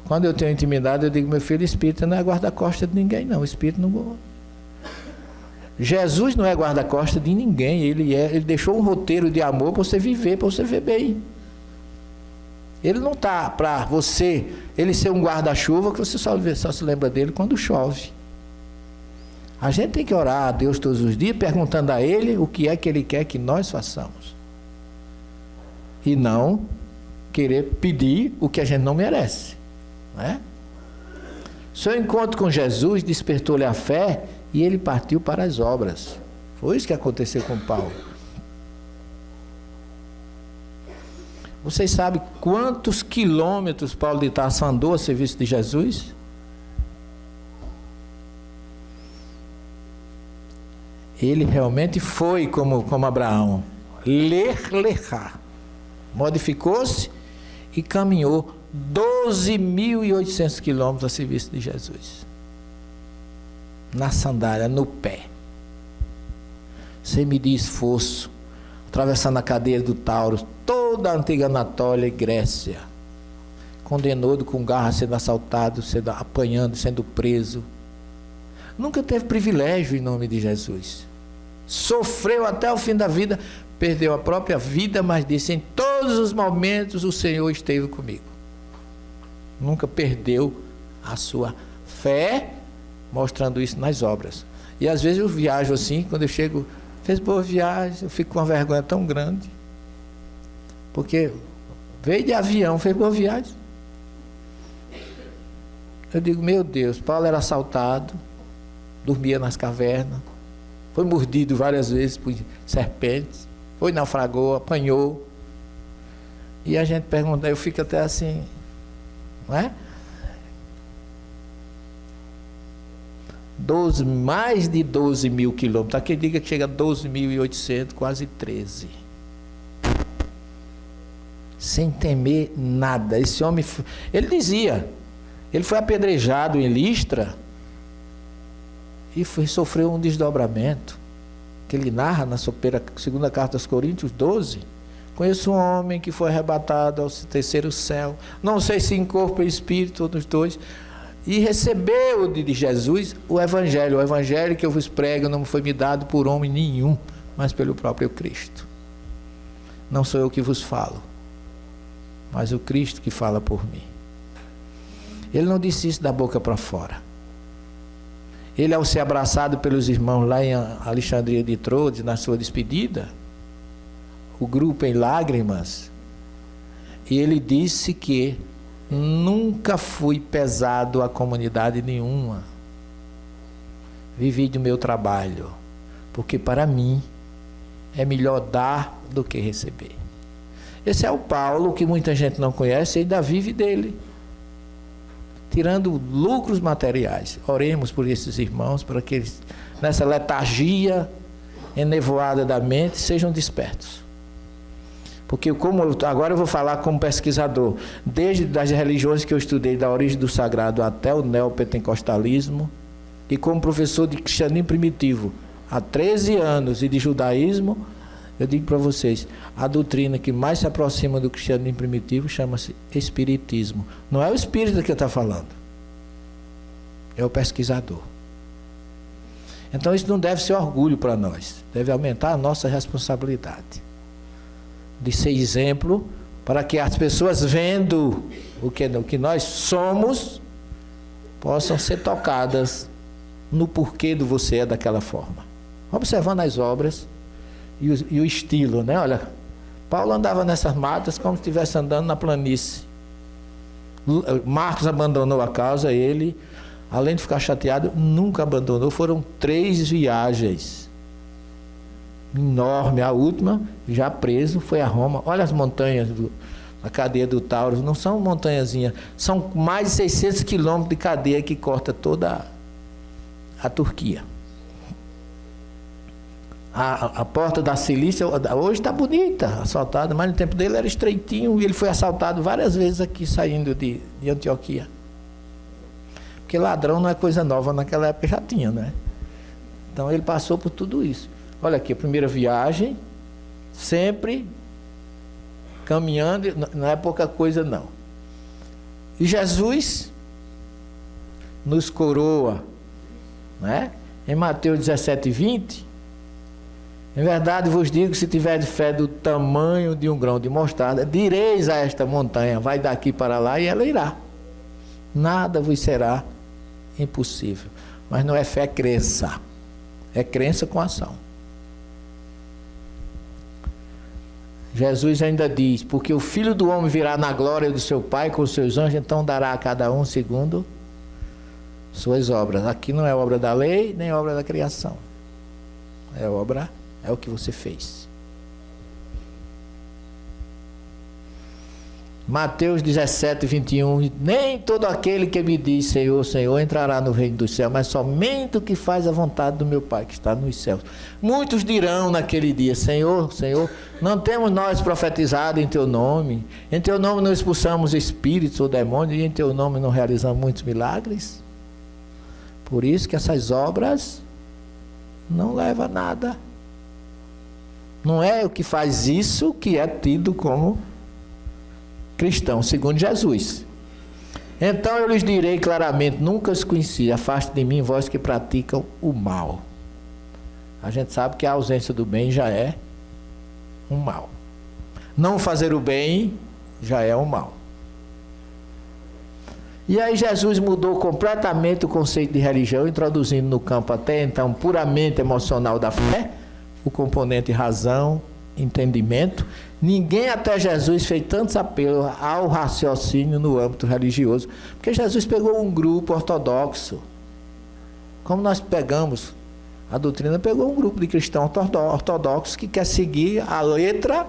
Quando eu tenho intimidade, eu digo: meu filho, espírita não é guarda-costas de ninguém, não. O espírito não... Jesus não é guarda-costas de ninguém. Ele deixou um roteiro de amor para você viver, para você ver bem. Ele não está para você, ele ser um guarda-chuva que você só se lembra dele quando chove. A gente tem que orar a Deus todos os dias, perguntando a Ele o que é que Ele quer que nós façamos. E não querer pedir o que a gente não merece. Não é? Seu encontro com Jesus despertou-lhe a fé e ele partiu para as obras. Foi isso que aconteceu com Paulo. Vocês sabem quantos quilômetros Paulo de Tarso andou a serviço de Jesus? Ele realmente foi como Abraão. Lerá. Modificou-se e caminhou 12.800 quilômetros a serviço de Jesus. Na sandália, no pé. Sem medir esforço. Atravessando a cadeia do Taurus, toda a antiga Anatólia e Grécia. Condenado com garra, sendo assaltado, apanhando, sendo preso. Nunca teve privilégio em nome de Jesus. Sofreu até o fim da vida, perdeu a própria vida, mas disse: em todos os momentos o Senhor esteve comigo. Nunca perdeu a sua fé, mostrando isso nas obras. E às vezes eu viajo assim, quando eu chego, fez boa viagem, eu fico com uma vergonha tão grande, porque veio de avião, fez boa viagem. Eu digo, meu Deus, Paulo era assaltado, dormia nas cavernas, foi mordido várias vezes por serpentes, foi naufragou, apanhou. E a gente pergunta, eu fico até assim, não é? Mais de 12 mil quilômetros. Há quem diga que chega a 12.800, quase 13. Sem temer nada. Esse homem, ele dizia, ele foi apedrejado em Listra e sofreu um desdobramento, que ele narra na segunda carta aos Coríntios 12. Conheço um homem que foi arrebatado ao terceiro céu, não sei se em corpo e espírito, ou nos dois, e recebeu de Jesus o evangelho que eu vos prego não foi me dado por homem nenhum, mas pelo próprio Cristo. Não sou eu que vos falo, mas o Cristo que fala por mim. Ele não disse isso da boca para fora. Ele, ao ser abraçado pelos irmãos lá em Alexandria de Troades, na sua despedida, o grupo em lágrimas, e ele disse que nunca fui pesado a comunidade nenhuma. Vivi do meu trabalho, porque para mim é melhor dar do que receber. Esse é o Paulo que muita gente não conhece e ainda vive dele, tirando lucros materiais. Oremos por esses irmãos, para que eles, nessa letargia enevoada da mente, sejam despertos. Porque agora eu vou falar como pesquisador, desde as religiões que eu estudei, da origem do sagrado até o neopentecostalismo, e como professor de cristianismo primitivo há 13 anos e de judaísmo, eu digo para vocês, a doutrina que mais se aproxima do cristianismo primitivo chama-se espiritismo. Não é o espírita que está falando, é o pesquisador. Então isso não deve ser orgulho para nós, deve aumentar a nossa responsabilidade de ser exemplo, para que as pessoas, vendo o que nós somos, possam ser tocadas no porquê do você é daquela forma. Observando as obras e o estilo, né? Olha, Paulo andava nessas matas como se estivesse andando na planície. Marcos abandonou a causa, ele, além de ficar chateado, nunca abandonou. Foram 3 viagens enorme, a última, já preso, foi a Roma. Olha as montanhas da cadeia do Taurus, não são montanhazinhas, são mais de 600 quilômetros de cadeia que corta toda a Turquia. A porta da Cilícia hoje está bonita, assaltada, mas no tempo dele era estreitinho, e ele foi assaltado várias vezes aqui, saindo de Antioquia. Porque ladrão não é coisa nova, naquela época já tinha, né? Então ele passou por tudo isso. Olha aqui, a primeira viagem, sempre caminhando, não é pouca coisa não. E Jesus nos coroa, né? Em Mateus 17:20, em verdade vos digo que se tiverdes fé do tamanho de um grão de mostarda, direis a esta montanha, vai daqui para lá, e ela irá. Nada vos será impossível. Mas não é fé, é crença. É crença com ação. Jesus ainda diz, porque o Filho do Homem virá na glória do seu Pai com os seus anjos, então dará a cada um segundo suas obras. Aqui não é obra da lei, nem obra da criação. É o que você fez. Mateus 17:21, nem todo aquele que me diz Senhor, Senhor entrará no reino dos céus, mas somente o que faz a vontade do meu Pai que está nos céus. Muitos dirão naquele dia, Senhor, Senhor, não temos nós profetizado em teu nome, em teu nome não expulsamos espíritos ou demônios, e em teu nome não realizamos muitos milagres? Por isso que essas obras não levam a nada. Não é o que faz isso que é tido como cristão, segundo Jesus. Então eu lhes direi claramente, nunca os conheci, afaste de mim vós que praticam o mal. A gente sabe que a ausência do bem já é um mal. Não fazer o bem já é um mal. E aí Jesus mudou completamente o conceito de religião, introduzindo no campo até então puramente emocional da fé, o componente razão entendimento, ninguém até Jesus fez tantos apelos ao raciocínio no âmbito religioso, porque Jesus pegou um grupo ortodoxo, como nós pegamos, a doutrina pegou um grupo de cristãos ortodoxos que quer seguir a letra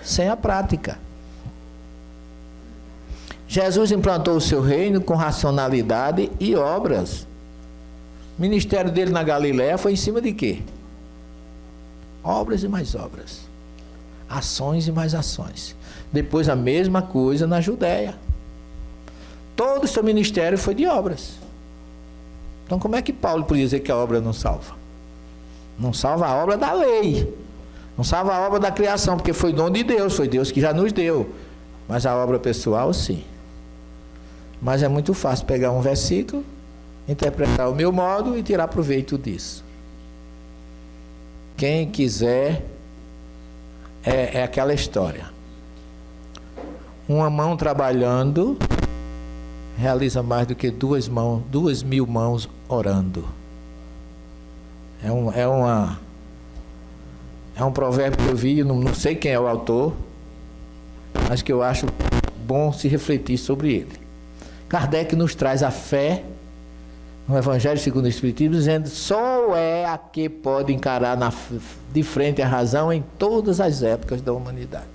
sem a prática. Jesus implantou o seu reino com racionalidade e obras. O ministério dele na Galiléia foi em cima de quê? Obras e mais obras. Ações e mais ações. Depois a mesma coisa na Judéia. Todo o seu ministério foi de obras. Então como é que Paulo podia dizer que a obra não salva? Não salva a obra da lei. Não salva a obra da criação, porque foi dom de Deus, foi Deus que já nos deu. Mas a obra pessoal, sim. Mas é muito fácil pegar um versículo, interpretar o meu modo e tirar proveito disso. Quem quiser, é aquela história. Uma mão trabalhando realiza mais do que 2.000 mãos orando. É um provérbio que eu vi, não sei quem é o autor, mas que eu acho bom se refletir sobre ele. Kardec nos traz a fé no Evangelho segundo o Espiritismo, dizendo só é a que pode encarar de frente a razão em todas as épocas da humanidade.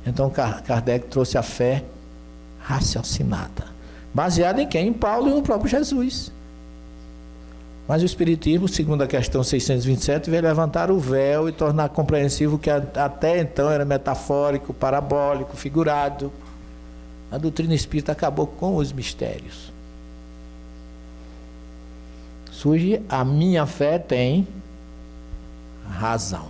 Então Kardec trouxe a fé raciocinada, baseada em quem? Em Paulo e no próprio Jesus. Mas o Espiritismo, segundo a questão 627, veio levantar o véu e tornar compreensível o que até então era metafórico, parabólico, figurado. A doutrina espírita acabou com os mistérios. Surge a minha fé tem razão.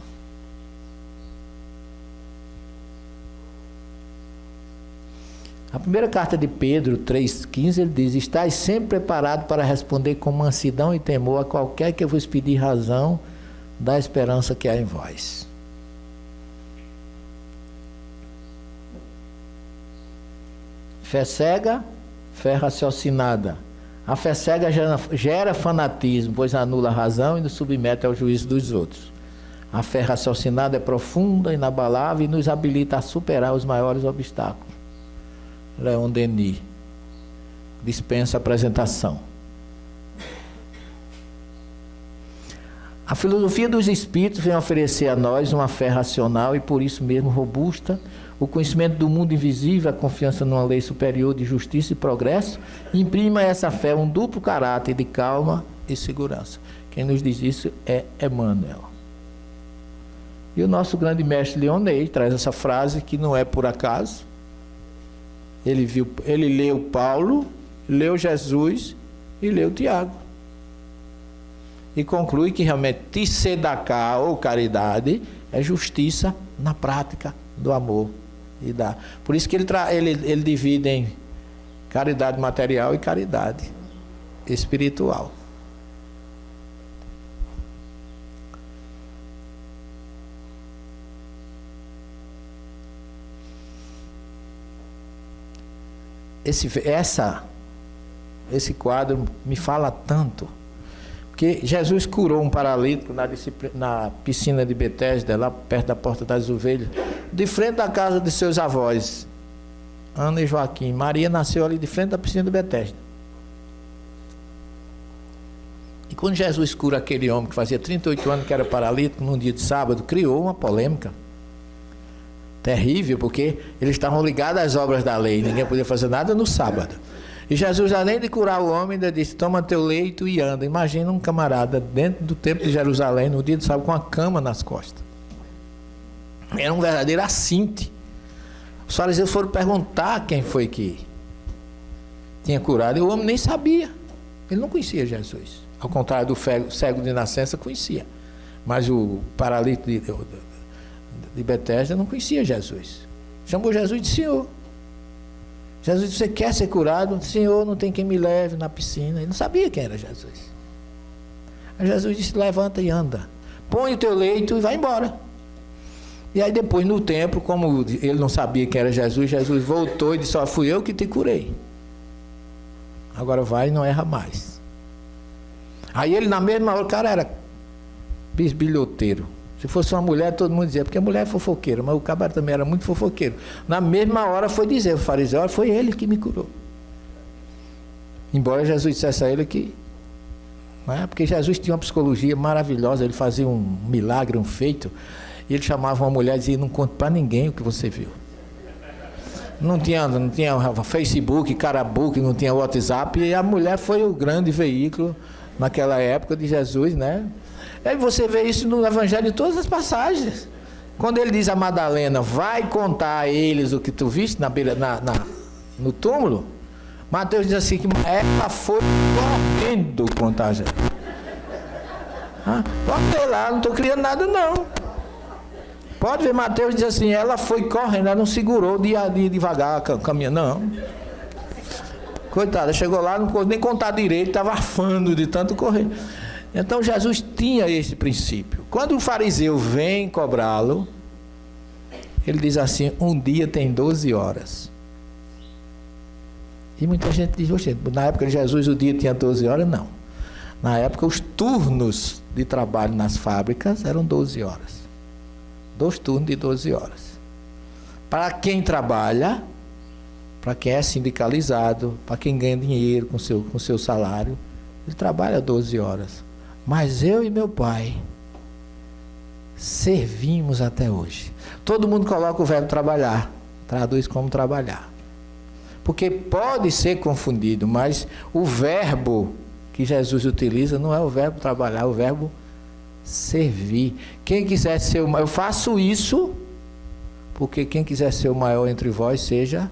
A primeira carta de Pedro 3,15, ele diz: estais sempre preparados para responder com mansidão e temor a qualquer que vos pedir razão da esperança que há em vós. Fé cega, fé raciocinada. A fé cega gera fanatismo, pois anula a razão e nos submete ao juízo dos outros. A fé raciocinada é profunda, inabalável e nos habilita a superar os maiores obstáculos. Leon Denis dispensa a apresentação. A filosofia dos espíritos vem oferecer a nós uma fé racional e por isso mesmo robusta, o conhecimento do mundo invisível, a confiança numa lei superior de justiça e progresso, imprime a essa fé um duplo caráter de calma e segurança. Quem nos diz isso é Emmanuel. E o nosso grande mestre Leonês traz essa frase que não é por acaso. Ele leu Paulo, leu Jesus e leu Tiago. E conclui que realmente tzedakah, ou caridade, é justiça na prática do amor. Por isso que ele divide em caridade material e caridade espiritual. Esse quadro me fala tanto, porque Jesus curou um paralítico na piscina de Betesda, lá perto da Porta das Ovelhas, de frente da casa de seus avós, Ana e Joaquim. Maria nasceu ali de frente da piscina de Betesda. E quando Jesus cura aquele homem que fazia 38 anos que era paralítico, num dia de sábado, criou uma polêmica terrível, porque eles estavam ligados às obras da lei, ninguém podia fazer nada no sábado. E Jesus, além de curar o homem, ainda disse: toma teu leito e anda. Imagina um camarada dentro do templo de Jerusalém, no dia de sábado, com uma cama nas costas. Era um verdadeiro assinte. Os fariseus foram perguntar quem foi que tinha curado, e o homem nem sabia. Ele não conhecia Jesus. Ao contrário do cego de nascença, conhecia. Mas o paralítico de Betesda não conhecia Jesus. Chamou Jesus de Senhor. Jesus disse: você quer ser curado? Senhor, não tem quem me leve na piscina. Ele não sabia quem era Jesus. Aí Jesus disse: levanta e anda, põe o teu leito e vai embora. E aí depois no templo, como ele não sabia quem era Jesus, Jesus voltou e disse: ó, fui eu que te curei, agora vai e não erra mais. Aí ele na mesma hora, o cara era bisbilhoteiro, Se fosse uma mulher, todo mundo dizia, porque a mulher é fofoqueira, mas o cabra também era muito fofoqueiro. Na mesma hora foi dizer, o fariseu, olha, foi ele que me curou. Embora Jesus dissesse a ele que... Não é? Porque Jesus tinha uma psicologia maravilhosa, ele fazia um milagre, um feito, e ele chamava uma mulher e dizia, não conte para ninguém o que você viu. Não tinha Facebook, Carabook, não tinha WhatsApp, e a mulher foi o grande veículo naquela época de Jesus, né? Aí você vê isso no Evangelho em todas as passagens. Quando ele diz a Madalena, vai contar a eles o que tu viste no túmulo, Mateus diz assim, que ela foi correndo contar a gente. Pode ver lá, não estou criando nada não. Pode ver, Mateus diz assim, ela foi correndo, ela não segurou de devagar, caminhando, não. Coitada, chegou lá, não pôde nem contar direito, estava arfando de tanto correr. Então Jesus tinha esse princípio. Quando o fariseu vem cobrá-lo, ele diz assim, um dia tem 12 horas. E muita gente diz, na época de Jesus o dia tinha 12 horas? Não. Na época os turnos de trabalho nas fábricas eram 12 horas. 2 turnos de 12 horas. Para quem trabalha, para quem é sindicalizado, para quem ganha dinheiro com seu salário, ele trabalha 12 horas. Mas eu e meu pai servimos até hoje. Todo mundo coloca o verbo trabalhar, traduz como trabalhar. Porque pode ser confundido, mas o verbo que Jesus utiliza não é o verbo trabalhar, é o verbo servir. Quem quiser ser o maior, eu faço isso, porque quem quiser ser o maior entre vós, seja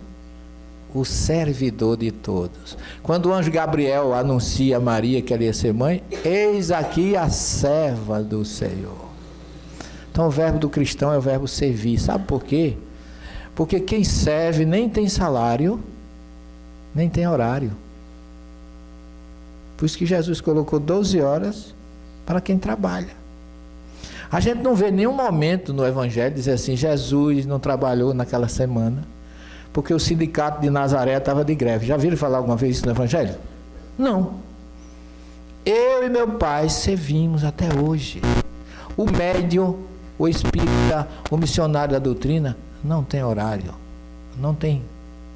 o servidor de todos. Quando o anjo Gabriel anuncia a Maria que ela ia ser mãe, eis aqui a serva do Senhor. Então o verbo do cristão é o verbo servir. Sabe por quê? Porque quem serve nem tem salário, nem tem horário. Por isso que Jesus colocou 12 horas para quem trabalha. A gente não vê nenhum momento no Evangelho dizer assim, Jesus não trabalhou naquela semana, porque o sindicato de Nazaré estava de greve. Já viram falar alguma vez isso no Evangelho? Não. Eu e meu pai servimos até hoje. O médium, o espírita, o missionário da doutrina, não tem horário, não tem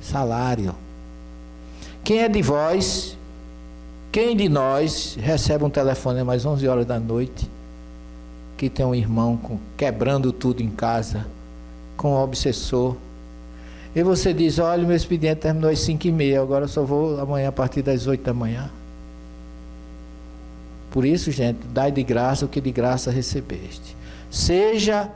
salário. Quem é de vós, quem de nós recebe um telefone às 11 horas da noite, que tem um irmão quebrando tudo em casa, com um obsessor, e você diz, olha, meu expediente terminou às 5h30, agora eu só vou amanhã a partir das 8 da manhã. Por isso, gente, dai de graça o que de graça recebeste. Seja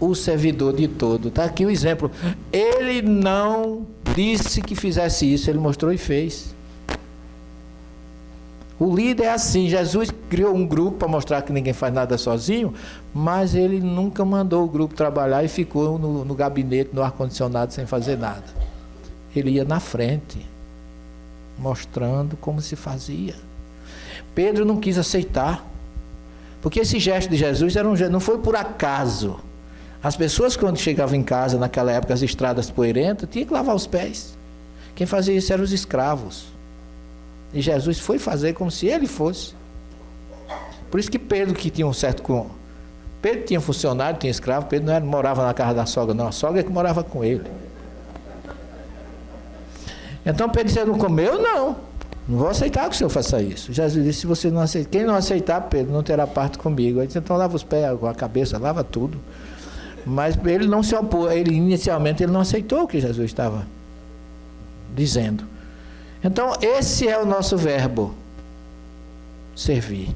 o servidor de todo. Está aqui o exemplo. Ele não disse que fizesse isso, ele mostrou e fez. O líder é assim. Jesus criou um grupo para mostrar que ninguém faz nada sozinho, mas ele nunca mandou o grupo trabalhar e ficou no gabinete, no ar-condicionado, sem fazer nada. Ele ia na frente, mostrando como se fazia. Pedro não quis aceitar, porque esse gesto de Jesus não foi por acaso. As pessoas, quando chegavam em casa, naquela época, as estradas poeirentas, tinham que lavar os pés. Quem fazia isso eram os escravos. E Jesus foi fazer como se ele fosse. Por isso que Pedro, que tinha um certo... Pedro tinha funcionário, tinha escravo. Pedro não morava na casa da sogra, não. A sogra é que morava com ele. Então Pedro disse, não comeu? Não vou aceitar que o senhor faça isso. Jesus disse, se você não aceitar, quem não aceitar, Pedro, não terá parte comigo. Ele disse, então lava os pés, a cabeça, lava tudo. Mas ele não se opôs, inicialmente ele não aceitou o que Jesus estava dizendo. Então esse é o nosso verbo, servir.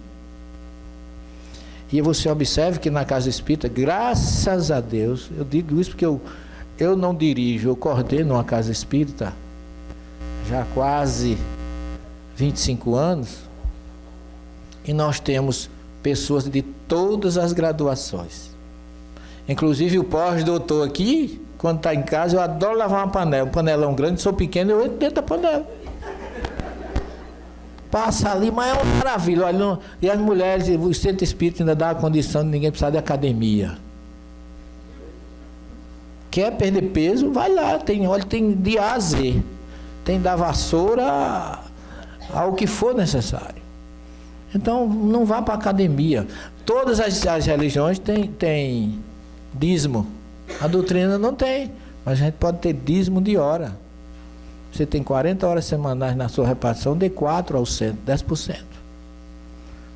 E você observe que na casa espírita, graças a Deus, eu digo isso porque eu não dirijo, eu coordeno uma casa espírita já há quase 25 anos, e nós temos pessoas de todas as graduações. Inclusive o pós-doutor aqui, quando está em casa, eu adoro lavar uma panela, um panelão grande, sou pequeno, eu entro dentro da panela. Passa ali, mas é uma maravilha. Olha, e as mulheres, o centro espírita ainda dá a condição de ninguém precisar de academia. Quer perder peso? Vai lá, tem de A a Z. Tem da vassoura ao que for necessário. Então, não vá para a academia. Todas as religiões têm dízimo. A doutrina não tem, mas a gente pode ter dízimo de hora. Você tem 40 horas semanais na sua repartição, dê 4 ao centro, 10%.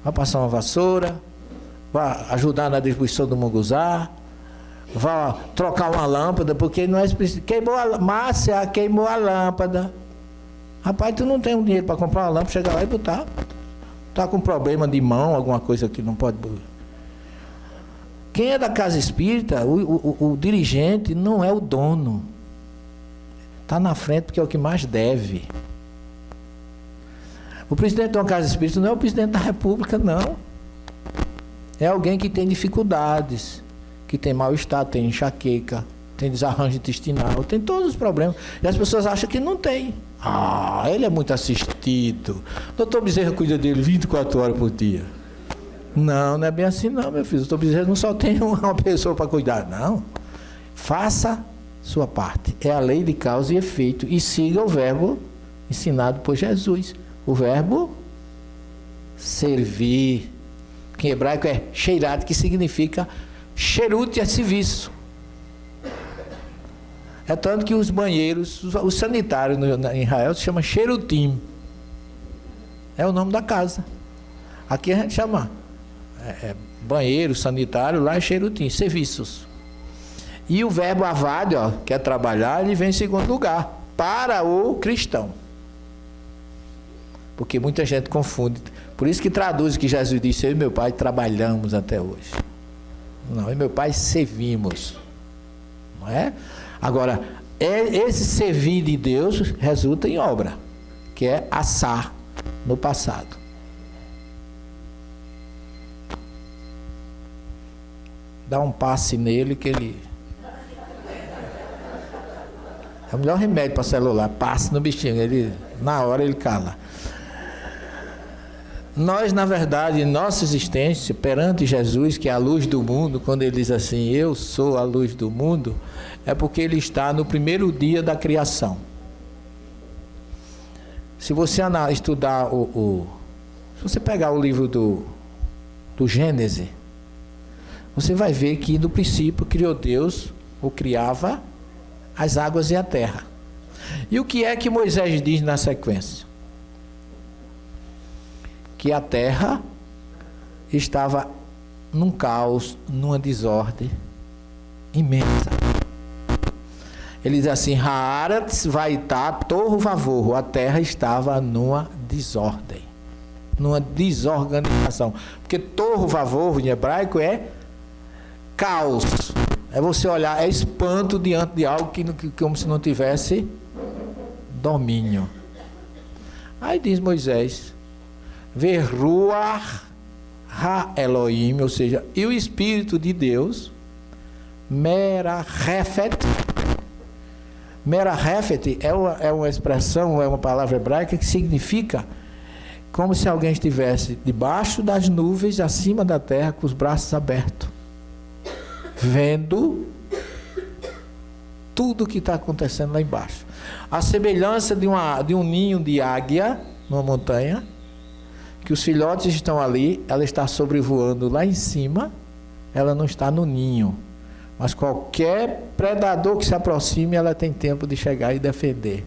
Vai passar uma vassoura, vai ajudar na distribuição do munguzá, vai trocar uma lâmpada, porque não é queimou a Márcia, queimou a lâmpada. Rapaz, tu não tem um dinheiro para comprar uma lâmpada, chegar lá e botar. Está com problema de mão, alguma coisa que não pode. Quem é da casa espírita, o dirigente não é o dono. Está na frente porque é o que mais deve. O presidente de uma casa espírita não é o presidente da república, não. É alguém que tem dificuldades, que tem mal-estar, tem enxaqueca, tem desarranjo intestinal, tem todos os problemas. E as pessoas acham que não tem. Ah, ele é muito assistido. Doutor Bezerra cuida dele 24 horas por dia. Não, não é bem assim não, meu filho. Doutor Bezerra não só tem uma pessoa para cuidar, não. Faça sua parte. É a lei de causa e efeito. E siga o verbo ensinado por Jesus. O verbo servir, que em hebraico é sheirat, que significa cherut é serviço. É tanto que os banheiros, os sanitários em Israel se chama cherutim. É o nome da casa. Aqui a gente chama banheiro, sanitário, lá é cherutim, serviços. E o verbo avad, ó, que é trabalhar, ele vem em segundo lugar, para o cristão. Porque muita gente confunde. Por isso que traduz o que Jesus disse: eu e meu pai trabalhamos até hoje. Não, eu e meu pai servimos. Não é? Agora, esse servir de Deus resulta em obra, que é assar no passado. Dá um passe nele que ele... É o melhor remédio para celular, passe no bichinho, na hora ele cala. Nós, na verdade, nossa existência perante Jesus, que é a luz do mundo, quando ele diz assim, eu sou a luz do mundo, é porque ele está no primeiro dia da criação. Se você estudar se você pegar o livro do Gênesis, você vai ver que no princípio criou Deus, ou criava as águas e a terra. E o que é que Moisés diz na sequência? Que a terra estava num caos, numa desordem imensa. Ele diz assim, Haaretz vaitat tohu vavohu, a terra estava numa desordem, numa desorganização. Porque tohu vavohu em hebraico é caos. É você olhar, é espanto diante de algo que como se não tivesse domínio. Aí diz Moisés, Veruach ha-Elohim, ou seja, e o Espírito de Deus, Merahefet. Merahefet é uma expressão, é uma palavra hebraica que significa como se alguém estivesse debaixo das nuvens, acima da terra, com os braços abertos, vendo tudo o que está acontecendo lá embaixo. A semelhança de um ninho de águia numa montanha, que os filhotes estão ali, ela está sobrevoando lá em cima, ela não está no ninho. Mas qualquer predador que se aproxime, ela tem tempo de chegar e defender.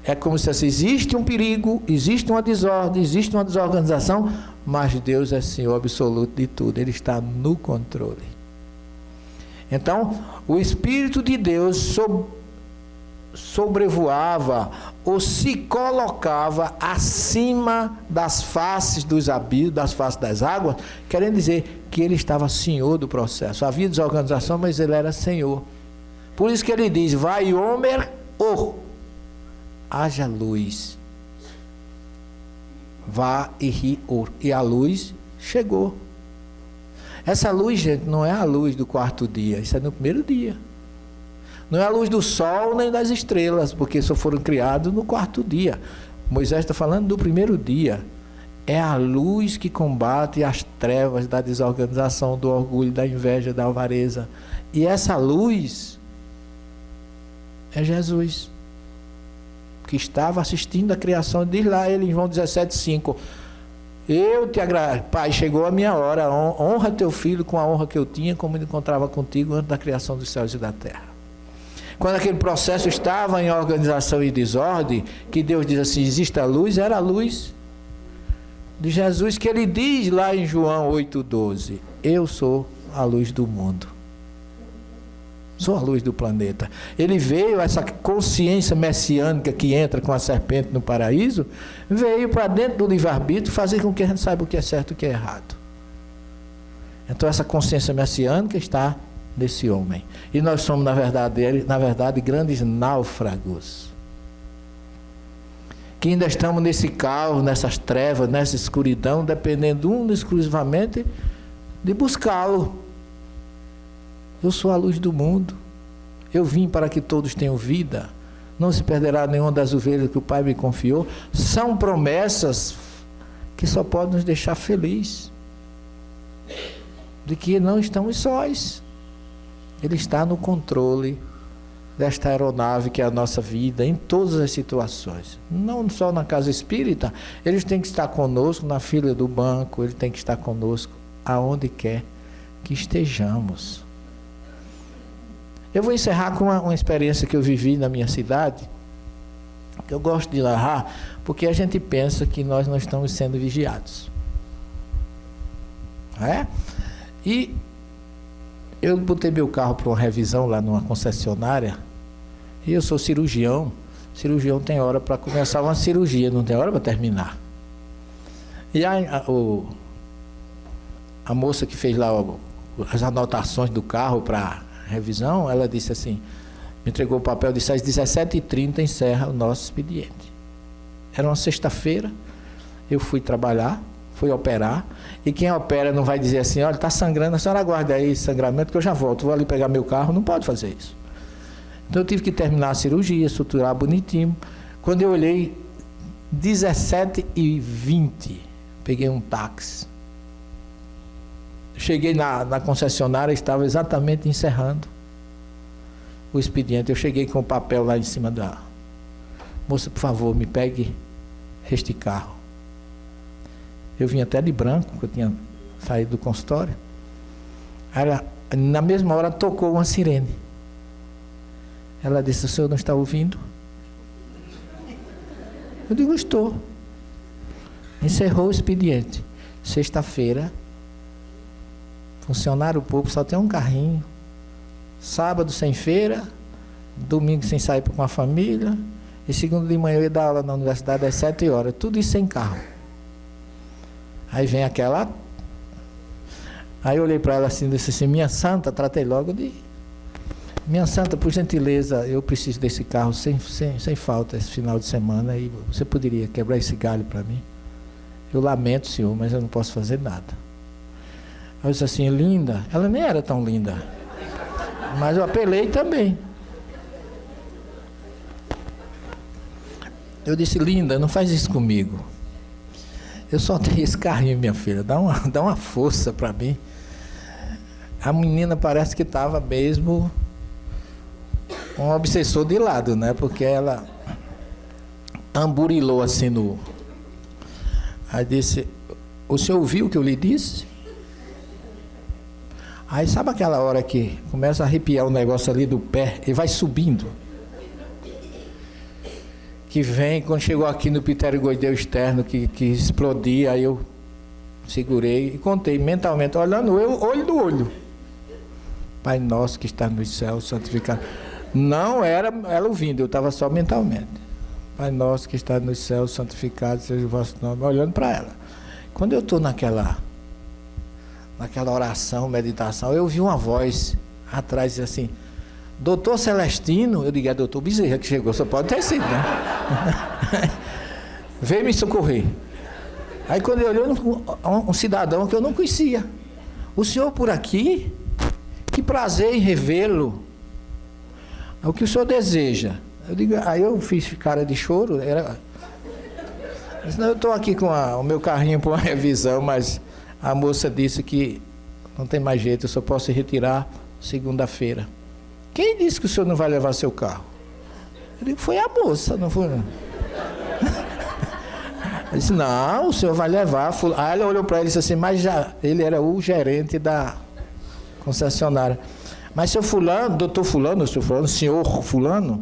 É como se assim, existe um perigo, existe uma desordem, existe uma desorganização, mas Deus é Senhor absoluto de tudo, Ele está no controle. Então, o Espírito de Deus sobrevoava ou se colocava acima das faces dos abismos, das faces das águas, querendo dizer que ele estava senhor do processo. Havia desorganização, mas ele era senhor. Por isso que ele diz, vai Omer, haja luz. Vá e ri, e a luz chegou. Essa luz, gente, não é a luz do quarto dia, isso é no primeiro dia. Não é a luz do sol nem das estrelas, porque só foram criados no quarto dia. Moisés está falando do primeiro dia. É a luz que combate as trevas da desorganização, do orgulho, da inveja, da avareza. E essa luz é Jesus, que estava assistindo a criação. Diz lá ele em João 17,5: Pai, chegou a minha hora, honra teu filho com a honra que eu tinha, como ele encontrava contigo antes da criação dos céus e da terra. Quando aquele processo estava em organização e desordem, que Deus diz assim, existe a luz, era a luz de Jesus, que ele diz lá em João 8,12, eu sou a luz do mundo. Sou a luz do planeta. Ele veio, essa consciência messiânica que entra com a serpente no paraíso, veio para dentro do livre-arbítrio fazer com que a gente saiba o que é certo e o que é errado. Então essa consciência messiânica está nesse homem. E nós somos, na verdade, grandes náufragos. Que ainda estamos nesse caos, nessas trevas, nessa escuridão, dependendo exclusivamente de buscá-lo. Eu sou a luz do mundo. Eu vim para que todos tenham vida. Não se perderá nenhuma das ovelhas que o Pai me confiou. São promessas que só podem nos deixar felizes. De que não estamos sós. Ele está no controle desta aeronave que é a nossa vida, em todas as situações. Não só na casa espírita. Ele tem que estar conosco na fila do banco. Ele tem que estar conosco aonde quer que estejamos. Eu vou encerrar com uma experiência que eu vivi na minha cidade, que eu gosto de narrar, porque a gente pensa que nós não estamos sendo vigiados. E eu botei meu carro para uma revisão lá numa concessionária, e eu sou cirurgião. Cirurgião tem hora para começar uma cirurgia, não tem hora para terminar. E a moça que fez lá as anotações do carro para revisão, ela disse assim, me entregou o papel, disse às 17h30 encerra o nosso expediente. Era uma sexta-feira, eu fui trabalhar, fui operar, e quem opera não vai dizer assim, olha, está sangrando, a senhora aguarde aí sangramento que eu já volto, vou ali pegar meu carro, não pode fazer isso. Então eu tive que terminar a cirurgia, estruturar bonitinho. Quando eu olhei, 17h20, peguei um táxi. Cheguei na concessionária, estava exatamente encerrando o expediente. Eu cheguei com o papel lá em cima da moça, por favor, me pegue este carro. Eu vim até de branco, porque eu tinha saído do consultório. Ela, na mesma hora, tocou uma sirene. Ela disse, o senhor não está ouvindo? Eu digo, estou. Encerrou o expediente. Sexta-feira, funcionário público só tem um carrinho. Sábado sem feira, domingo sem sair com a família, e segunda de manhã eu ia dar aula na universidade às 7 horas. Tudo isso sem carro. Aí vem aquela... Aí eu olhei para ela assim e disse assim, minha santa, tratei logo de... Minha santa, por gentileza, eu preciso desse carro sem falta esse final de semana, e você poderia quebrar esse galho para mim? Eu lamento, senhor, mas eu não posso fazer nada. Eu disse assim, linda. Ela nem era tão linda, mas eu apelei também. Eu disse, linda, não faz isso comigo. Eu só tenho esse carrinho, minha filha, dá uma força para mim. A menina parece que estava mesmo um obsessor de lado, né? Porque ela tamburilou assim no... Aí disse, o senhor ouviu o que eu lhe disse? Aí sabe aquela hora que começa a arrepiar o negócio ali do pé e vai subindo? Que vem, quando chegou aqui no pteregoideu externo, que explodia, aí eu segurei e contei mentalmente, olhando eu, olho no olho. Pai nosso que está nos céus, santificado. Não era ela ouvindo, eu estava só mentalmente. Pai nosso que está nos céus, santificado seja o vosso nome, olhando para ela. Quando eu estou naquela oração, meditação, eu ouvi uma voz atrás, diz assim, doutor Celestino. Eu digo, é doutor Bezerra que chegou, só pode ter sido, né? Veio me socorrer. Aí quando eu olhei, um cidadão que eu não conhecia. O senhor por aqui? Que prazer em revê-lo. O que o senhor deseja? Eu digo, aí eu fiz cara de choro. Eu estou aqui com o meu carrinho para uma revisão, mas a moça disse que não tem mais jeito, eu só posso retirar segunda-feira. Quem disse que o senhor não vai levar seu carro? Eu digo, foi a moça, não foi? Ele disse, não, o senhor vai levar. Aí ele olhou para ele e disse assim, mas já ele era o gerente da concessionária. Mas seu fulano, doutor fulano, senhor fulano,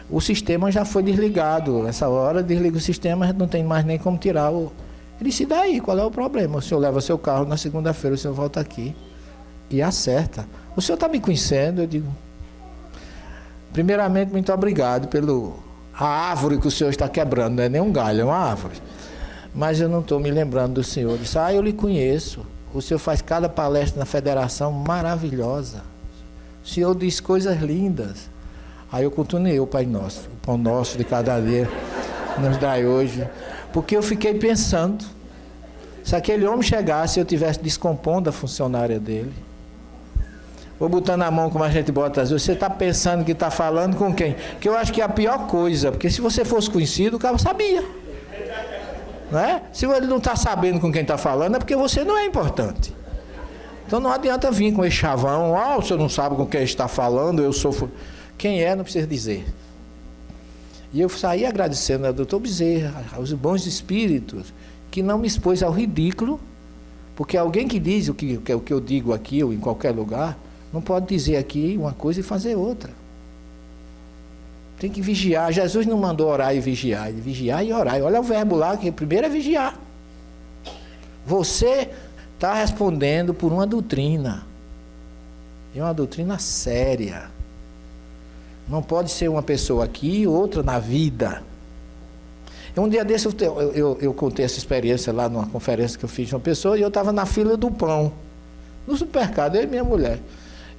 o sistema já foi desligado. Nessa hora desliga o sistema, não tem mais nem como tirar o... Ele disse, daí, qual é o problema? O senhor leva seu carro na segunda-feira, o senhor volta aqui e acerta. O senhor está me conhecendo? Eu digo, primeiramente, muito obrigado pelo... A árvore que o senhor está quebrando, não é nem um galho, é uma árvore. Mas eu não estou me lembrando do senhor. Eu disse, eu lhe conheço. O senhor faz cada palestra na federação maravilhosa. O senhor diz coisas lindas. Aí eu continuei o Pai Nosso. O pão nosso de cada dia nos dai hoje. Porque eu fiquei pensando, se aquele homem chegasse e eu estivesse descompondo a funcionária dele, ou botando a mão como a gente bota às vezes, você está pensando que está falando com quem? Que eu acho que é a pior coisa, porque se você fosse conhecido, o cara sabia. Não é? Se ele não está sabendo com quem está falando, é porque você não é importante. Então não adianta vir com esse chavão, o senhor não sabe com quem está falando, eu sou... Quem é, não precisa dizer. E eu saí agradecendo ao doutor Bezerra, aos bons espíritos, que não me expôs ao ridículo, porque alguém que diz o que eu digo aqui ou em qualquer lugar, não pode dizer aqui uma coisa e fazer outra. Tem que vigiar. Jesus não mandou orar e vigiar, ele vigiar e orar. Olha o verbo lá, que primeiro é vigiar. Você está respondendo por uma doutrina. É uma doutrina séria. Não pode ser uma pessoa aqui e outra na vida. Um dia desse eu contei essa experiência lá numa conferência que eu fiz de uma pessoa e eu estava na fila do pão, no supermercado, eu e minha mulher.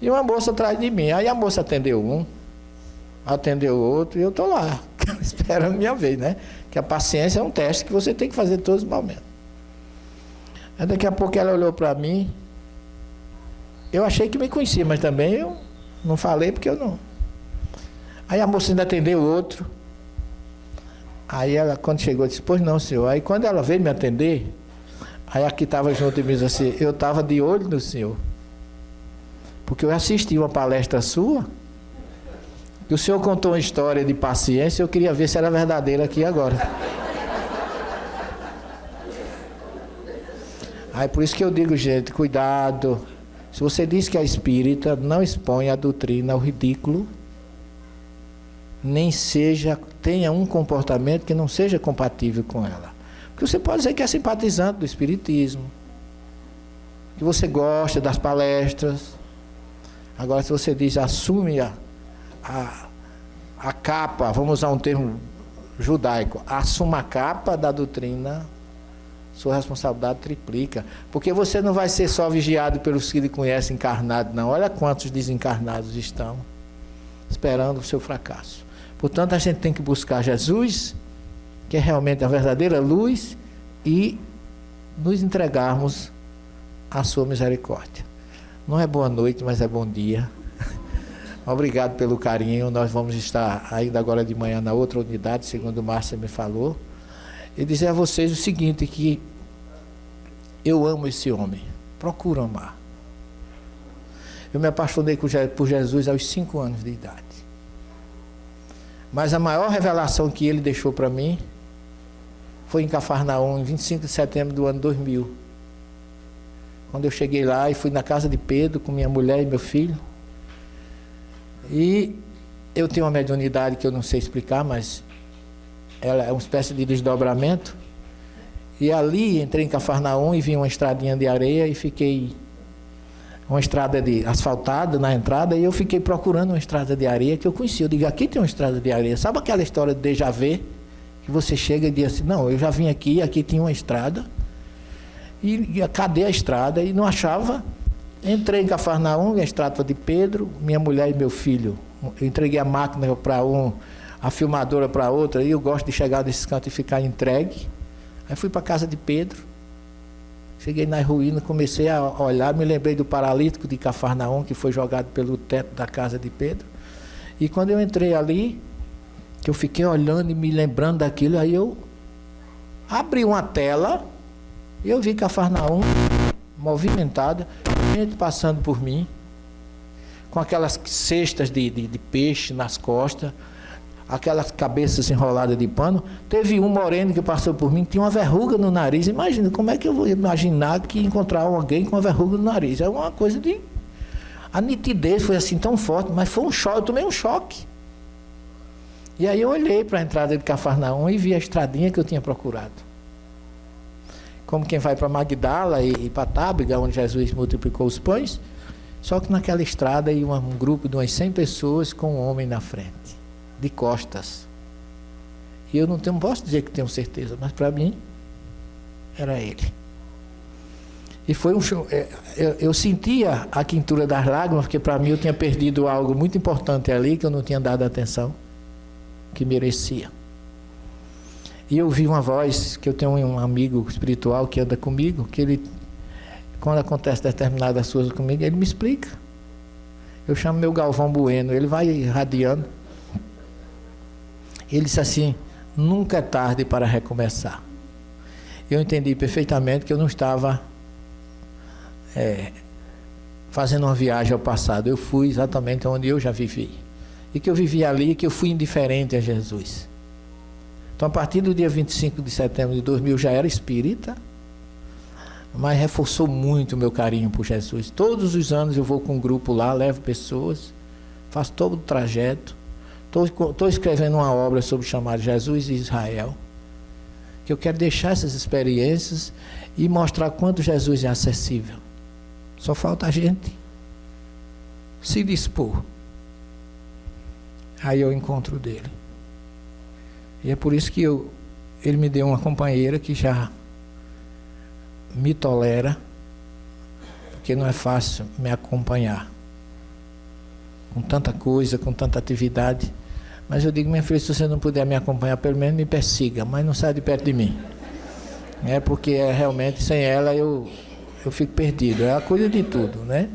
E uma moça atrás de mim. Aí a moça atendeu um, atendeu o outro e eu estou lá, esperando a minha vez, né? Que a paciência é um teste que você tem que fazer em todos os momentos. Aí daqui a pouco ela olhou para mim. Eu achei que me conhecia, mas também eu não falei porque eu não... Aí a moça ainda atendeu o outro. Aí ela, quando chegou, disse, pois não, senhor. Aí quando ela veio me atender, aí a que estava junto e me disse assim, eu estava de olho no senhor. Porque eu assisti uma palestra sua, e o senhor contou uma história de paciência, eu queria ver se era verdadeira aqui agora. Aí por isso que eu digo, gente, cuidado. Se você diz que é espírita, não exponha a doutrina ao ridículo, nem tenha um comportamento que não seja compatível com ela. Porque você pode dizer que é simpatizante do espiritismo, que você gosta das palestras. Agora, se você diz, assume a capa, vamos usar um termo judaico, assuma a capa da doutrina, sua responsabilidade triplica. Porque você não vai ser só vigiado pelos que lhe conhecem encarnado, não. Olha quantos desencarnados estão esperando o seu fracasso. Portanto, a gente tem que buscar Jesus, que é realmente a verdadeira luz, e nos entregarmos à sua misericórdia. Não é boa noite, mas é bom dia. Obrigado pelo carinho. Nós vamos estar ainda agora de manhã na outra unidade, segundo Márcia me falou. E dizer a vocês o seguinte, que eu amo esse homem. Procuro amar. Eu me apaixonei por Jesus aos 5 anos de idade. Mas a maior revelação que ele deixou para mim foi em Cafarnaum, em 25 de setembro do ano 2000. Quando eu cheguei lá e fui na casa de Pedro com minha mulher e meu filho. E eu tenho uma mediunidade que eu não sei explicar, mas ela é uma espécie de desdobramento. E ali entrei em Cafarnaum e vi uma estradinha de areia e fiquei... uma estrada asfaltada na entrada, e eu fiquei procurando uma estrada de areia que eu conhecia. Eu digo, aqui tem uma estrada de areia. Sabe aquela história de déjà vu? Que você chega e diz assim, não, eu já vim aqui tinha uma estrada. E cadê a estrada? E não achava. Entrei em Cafarnaum, a estrada de Pedro, minha mulher e meu filho. Eu entreguei a máquina para um, a filmadora para outra, e eu gosto de chegar nesse canto e ficar entregue. Aí fui para a casa de Pedro. Cheguei nas ruínas, comecei a olhar, me lembrei do paralítico de Cafarnaum, que foi jogado pelo teto da casa de Pedro. E quando eu entrei ali, que eu fiquei olhando e me lembrando daquilo, aí eu abri uma tela e eu vi Cafarnaum movimentada, gente passando por mim, com aquelas cestas de peixe nas costas, aquelas cabeças enroladas de pano. Teve um moreno que passou por mim, que tinha uma verruga no nariz. Imagina, como é que eu vou imaginar que encontrar alguém com uma verruga no nariz? É uma coisa de... A nitidez foi assim tão forte, mas foi um choque, eu tomei um choque. E aí eu olhei para a entrada de Cafarnaum e vi a estradinha que eu tinha procurado. Como quem vai para Magdala e para Tábega, onde Jesus multiplicou os pães, só que naquela estrada ia um grupo de umas 100 pessoas com um homem na frente, de costas. E eu não posso dizer que tenho certeza, mas para mim era ele. E foi um show. Eu sentia a quintura das lágrimas, porque para mim eu tinha perdido algo muito importante ali, que eu não tinha dado a atenção que merecia. E eu ouvi uma voz, que eu tenho um amigo espiritual que anda comigo, que ele, quando acontece determinadas coisas comigo, ele me explica. Eu chamo meu Galvão Bueno, ele vai irradiando. Ele disse assim: nunca é tarde para recomeçar. Eu entendi perfeitamente que eu não estava fazendo uma viagem ao passado. Eu fui exatamente onde eu já vivi. E que eu vivi ali, que eu fui indiferente a Jesus. Então, a partir do dia 25 de setembro de 2000, eu já era espírita, mas reforçou muito o meu carinho por Jesus. Todos os anos eu vou com um grupo lá, levo pessoas, faço todo o trajeto. Estou escrevendo uma obra sobre o chamado Jesus e Israel, que eu quero deixar essas experiências e mostrar quanto Jesus é acessível. Só falta a gente se dispor. Aí eu encontro dele. E é por isso que ele me deu uma companheira que já me tolera, porque não é fácil me acompanhar com tanta coisa, com tanta atividade. Mas eu digo: minha filha, se você não puder me acompanhar, pelo menos me persiga, mas não saia de perto de mim. Porque realmente sem ela eu fico perdido. É a coisa de tudo, né?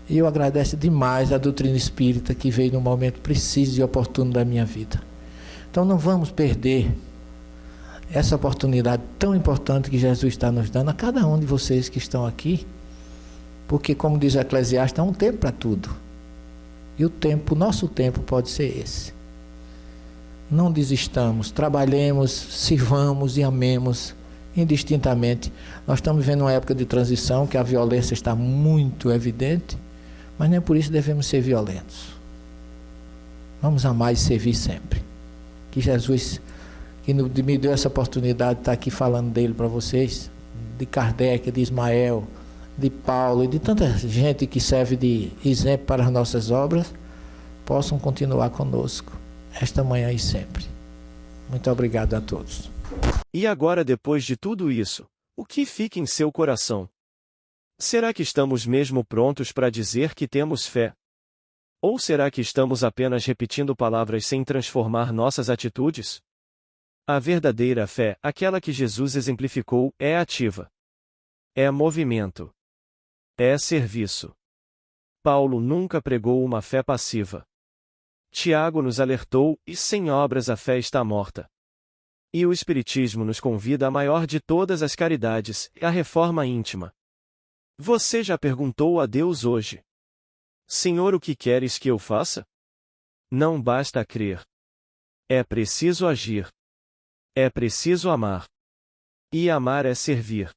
E eu agradeço demais a doutrina espírita, que veio no momento preciso e oportuno da minha vida. Então não vamos perder essa oportunidade tão importante que Jesus está nos dando a cada um de vocês que estão aqui, porque, como diz o Eclesiastes, há um tempo para tudo. E o nosso tempo pode ser esse. Não desistamos, trabalhemos, sirvamos e amemos indistintamente. Nós estamos vivendo uma época de transição, que a violência está muito evidente, mas nem por isso devemos ser violentos. Vamos amar e servir sempre. Que Jesus, que me deu essa oportunidade de estar aqui falando dele para vocês, de Kardec, de Ismael, de Paulo e de tanta gente que serve de exemplo para as nossas obras, possam continuar conosco esta manhã e sempre. Muito obrigado a todos. E agora, depois de tudo isso, o que fica em seu coração? Será que estamos mesmo prontos para dizer que temos fé? Ou será que estamos apenas repetindo palavras sem transformar nossas atitudes? A verdadeira fé, aquela que Jesus exemplificou, é ativa. É movimento. É serviço. Paulo nunca pregou uma fé passiva. Tiago nos alertou: e sem obras a fé está morta. E o Espiritismo nos convida à maior de todas as caridades, a reforma íntima. Você já perguntou a Deus hoje: Senhor, o que queres que eu faça? Não basta crer. É preciso agir. É preciso amar. E amar é servir.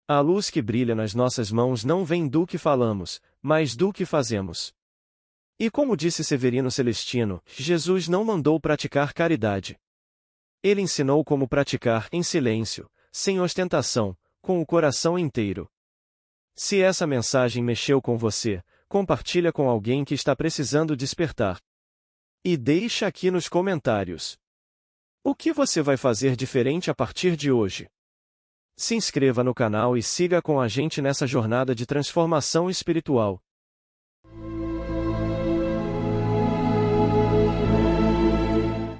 A luz que brilha nas nossas mãos não vem do que falamos, mas do que fazemos. E como disse Severino Celestino, Jesus não mandou praticar caridade. Ele ensinou como praticar em silêncio, sem ostentação, com o coração inteiro. Se essa mensagem mexeu com você, compartilha com alguém que está precisando despertar. E deixa aqui nos comentários: o que você vai fazer diferente a partir de hoje? Se inscreva no canal e siga com a gente nessa jornada de transformação espiritual.